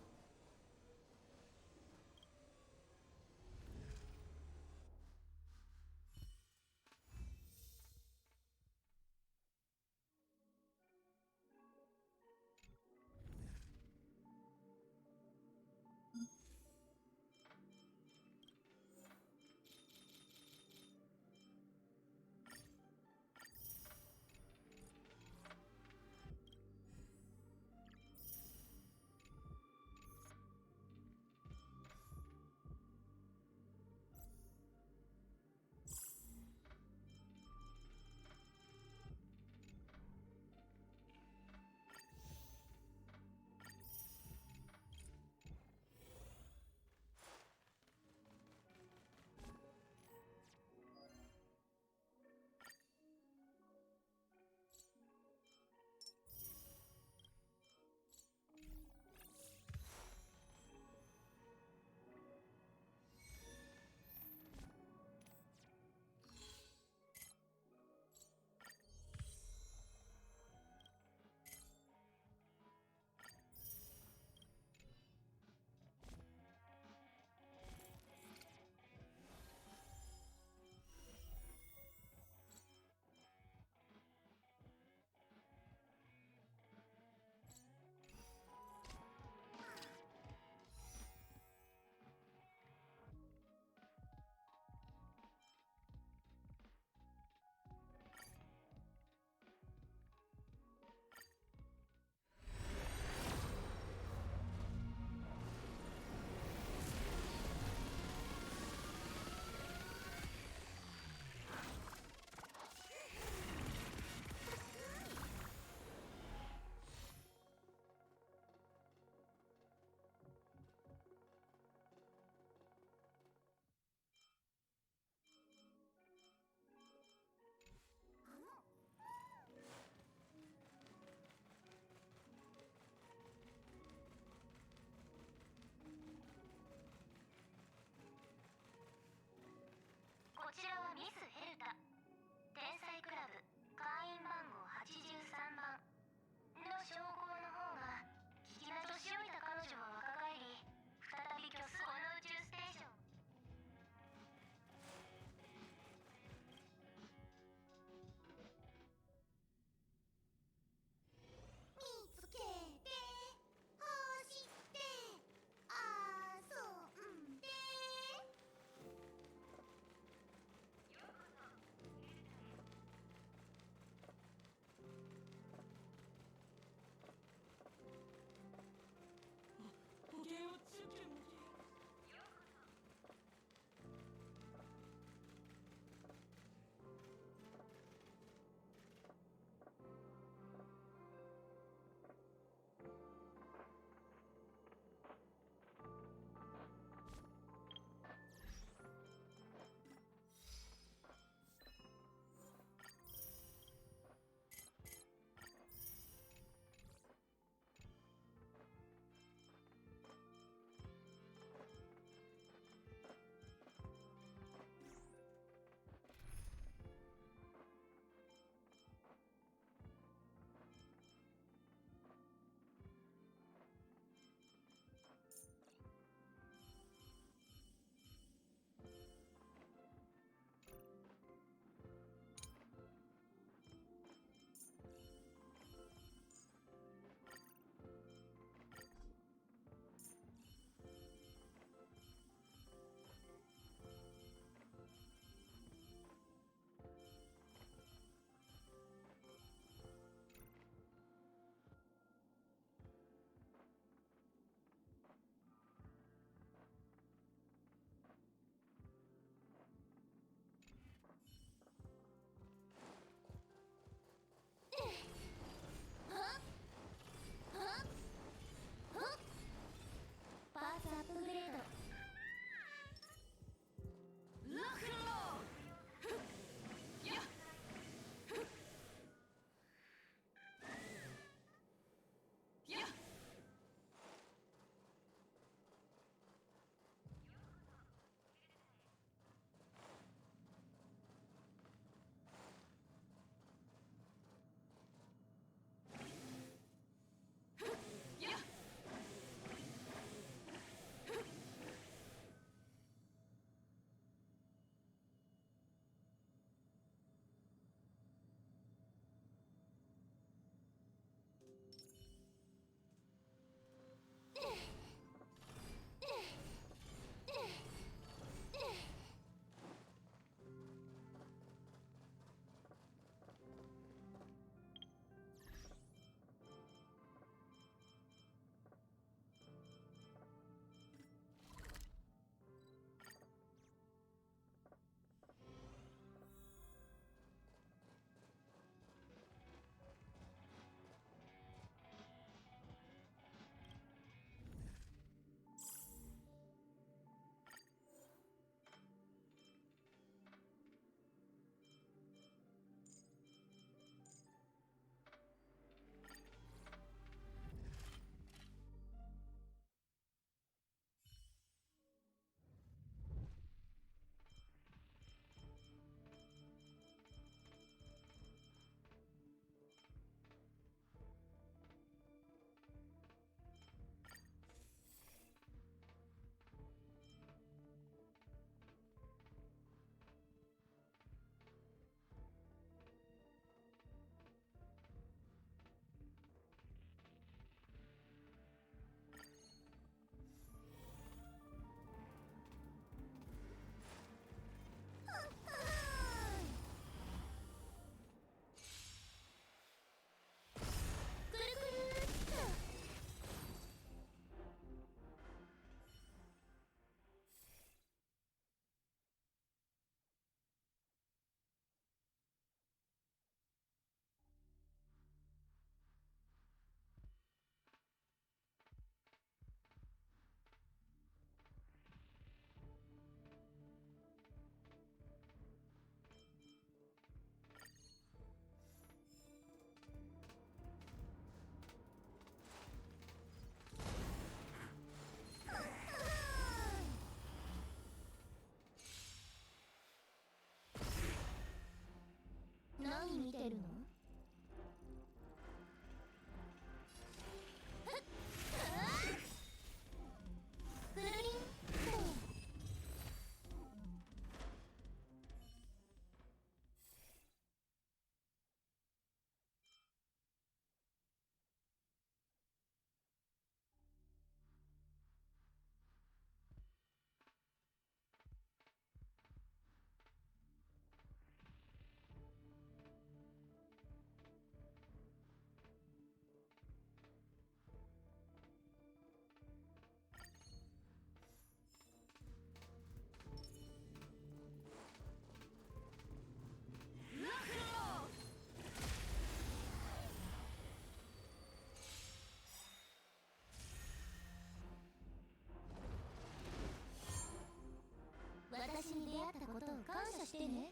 たことを感謝してね。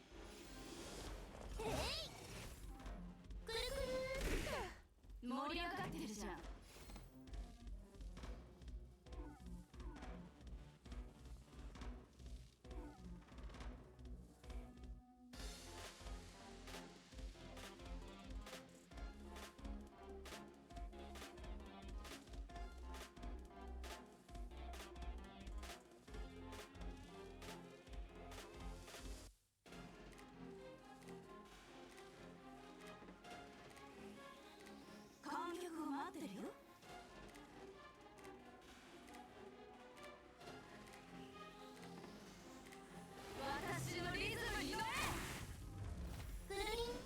えい、くるくるっと。盛り上がってるじゃん。観客を待ってるよ。私のリズムに乗れ。くるりんっ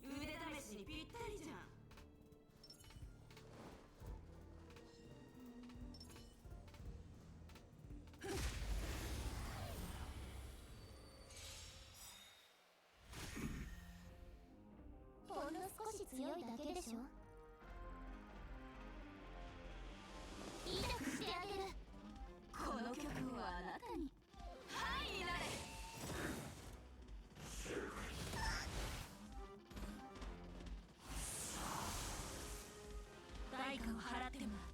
腕試しにぴったりじゃん。ほんの少し強いだけでしょ。痛くしてあげる。この曲はあなたに。はいなれ。代価を払ってもらう。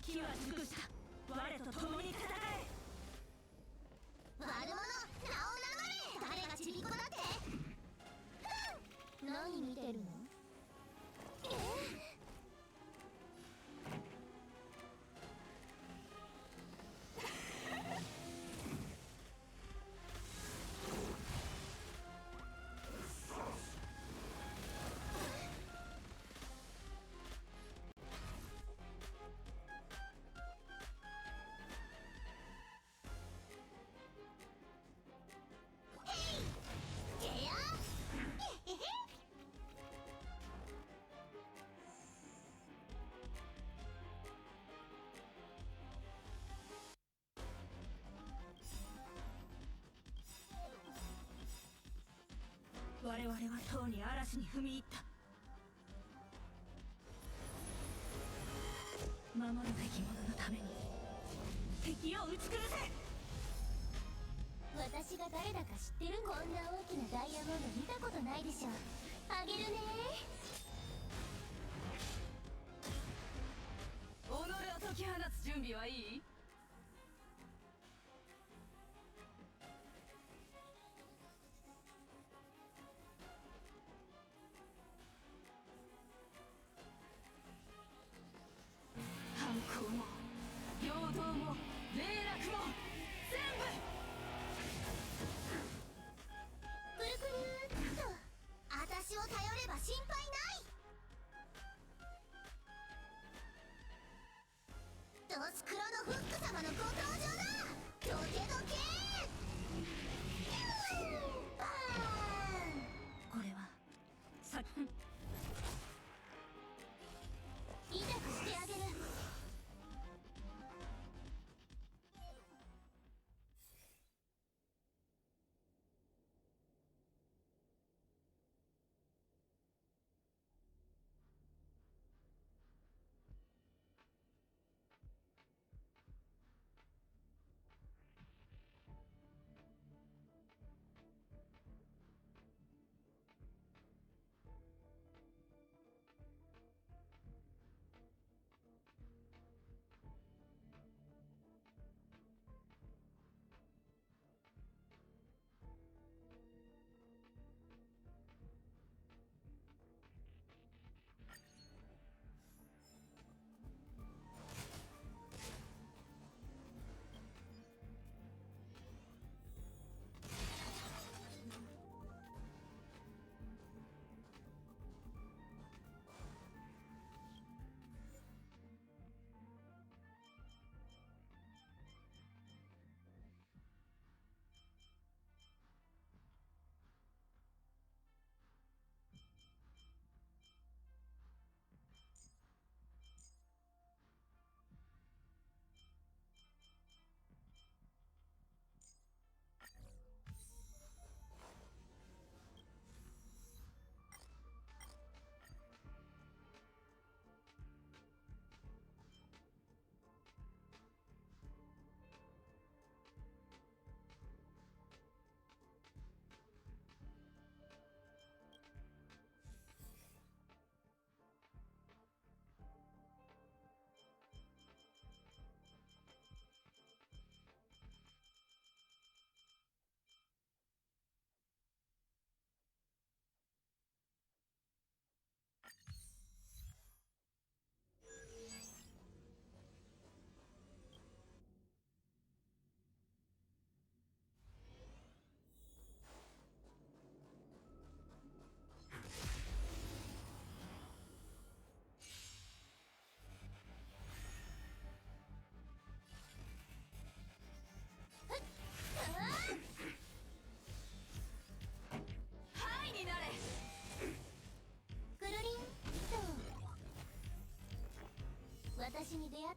機は尽くした。我と共に戦え。悪者、名を名乗れ。誰がちびっこだって。ふん、何見てるの。我々はとうに嵐に踏み入った。守るべき者のために敵を打ち崩せ。私が誰だか知ってる。こんな大きなダイヤモンド見たことないでしょ。あげるね。己を解き放つ準備はいい？反抗も平等も霊落も全部。くるくるっと。私を頼れば心配ない。ドスクロのフッ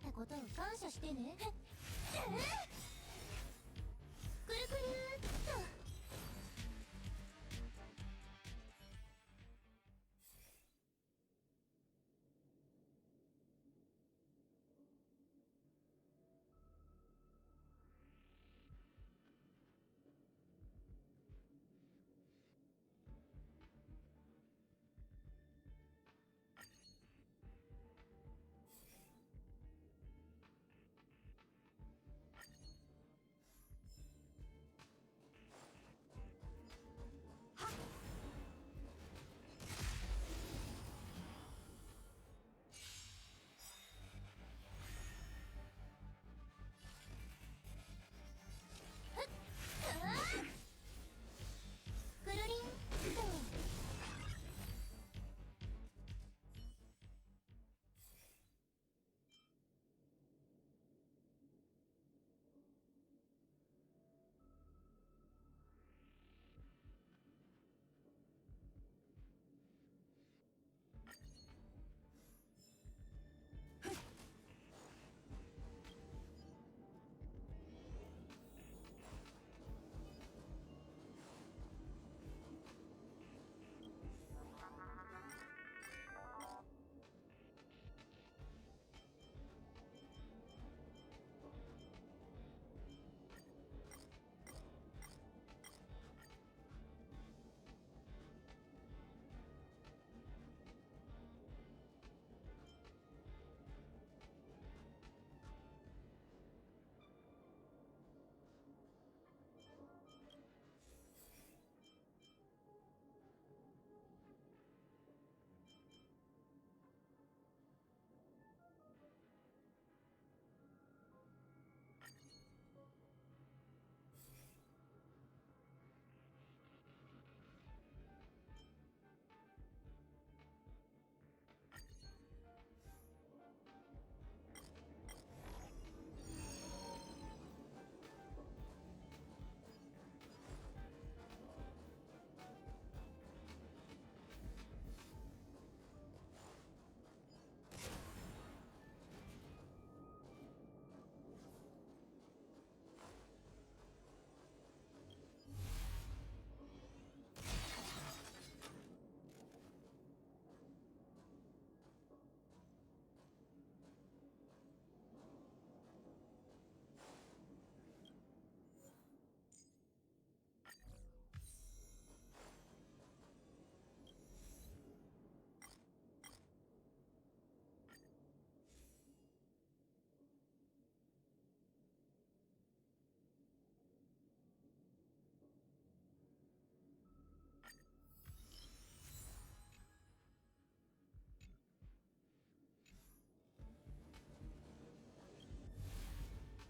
ったことを感謝してね。くるくるっと。くるりんと。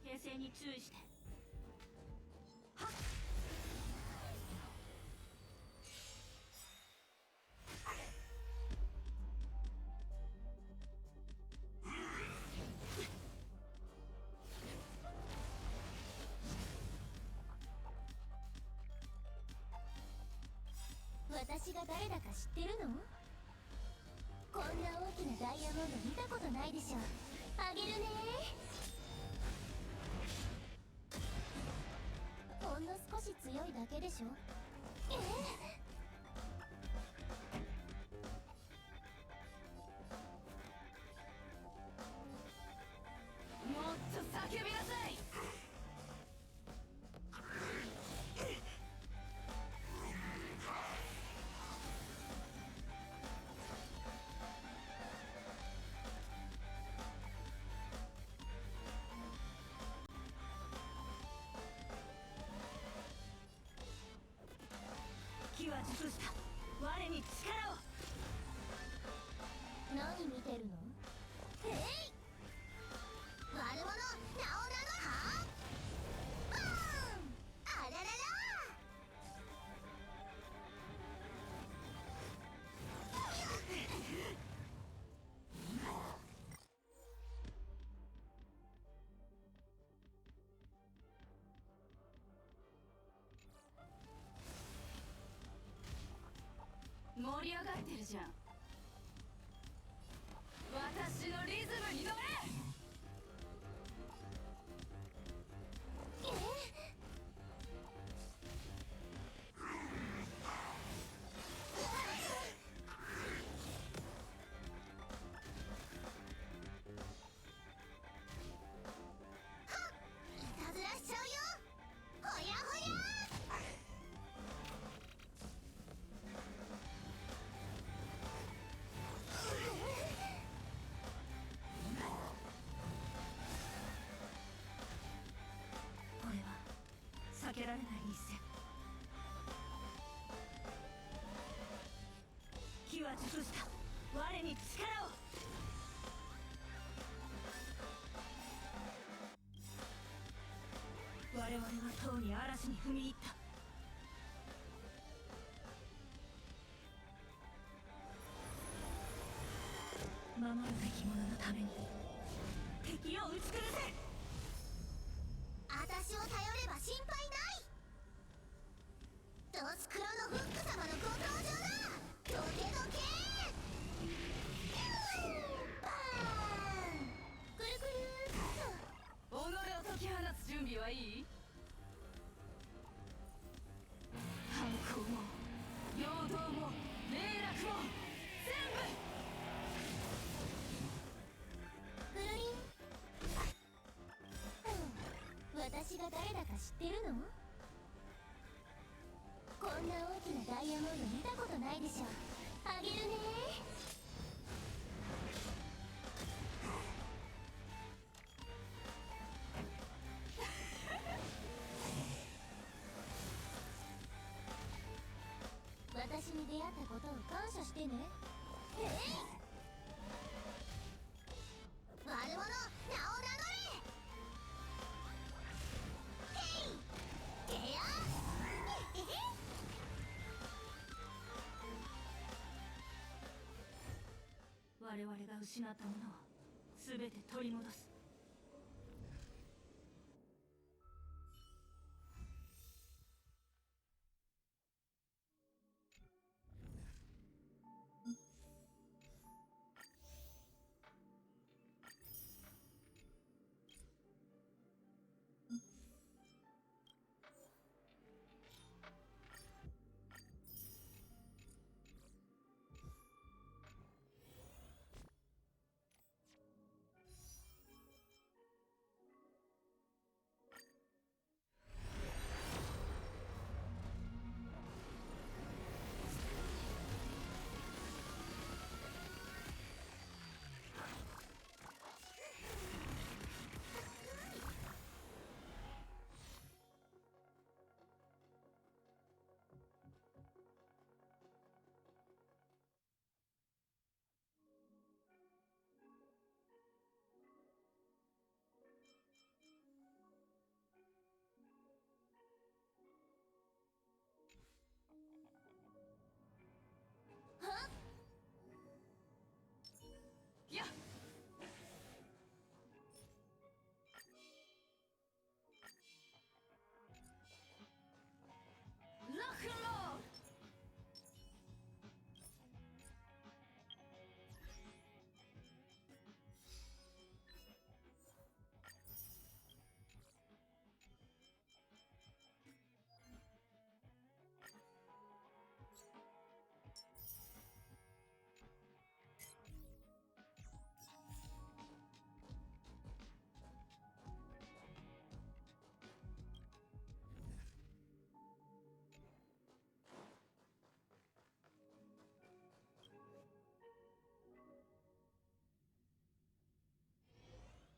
形勢に注意して。私が誰だか知ってるの？こんな大きなダイヤモンド見たことないでしょ。あげるね。ほんの少し強いだけでしょ。もっと叫びなさい。機は熟した。我に力を。何見てるの？えい！悪者名を名乗るは？バーン！あららら！盛り上がってるじゃん。私のリズムに乗れ。尽くした我に力を。我々はとうに嵐に踏み入った。守るべき者のために敵を打ち崩せ。私を頼れば心配ない。ドスクロのフック様のご登場だ。どけどけバーン。くるくる己を解き放つ準備はいい？反抗も陽動も霊落も全部。くるりん。私が誰だか知ってるの？こんな大きなダイヤモンド見たことないでしょ。あげるね。私に出会ったことを感謝してね。えい！悪者、名を名乗れ！へい！ゲア！我々が失ったものを全て取り戻す。やっ！ロックンロール！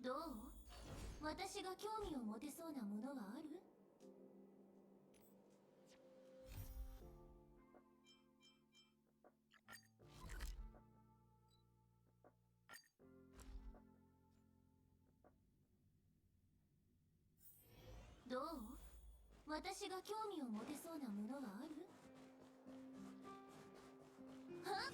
どう？私が興味を持てそうなものはある？どう？私が興味を持てそうなものはある？はっ？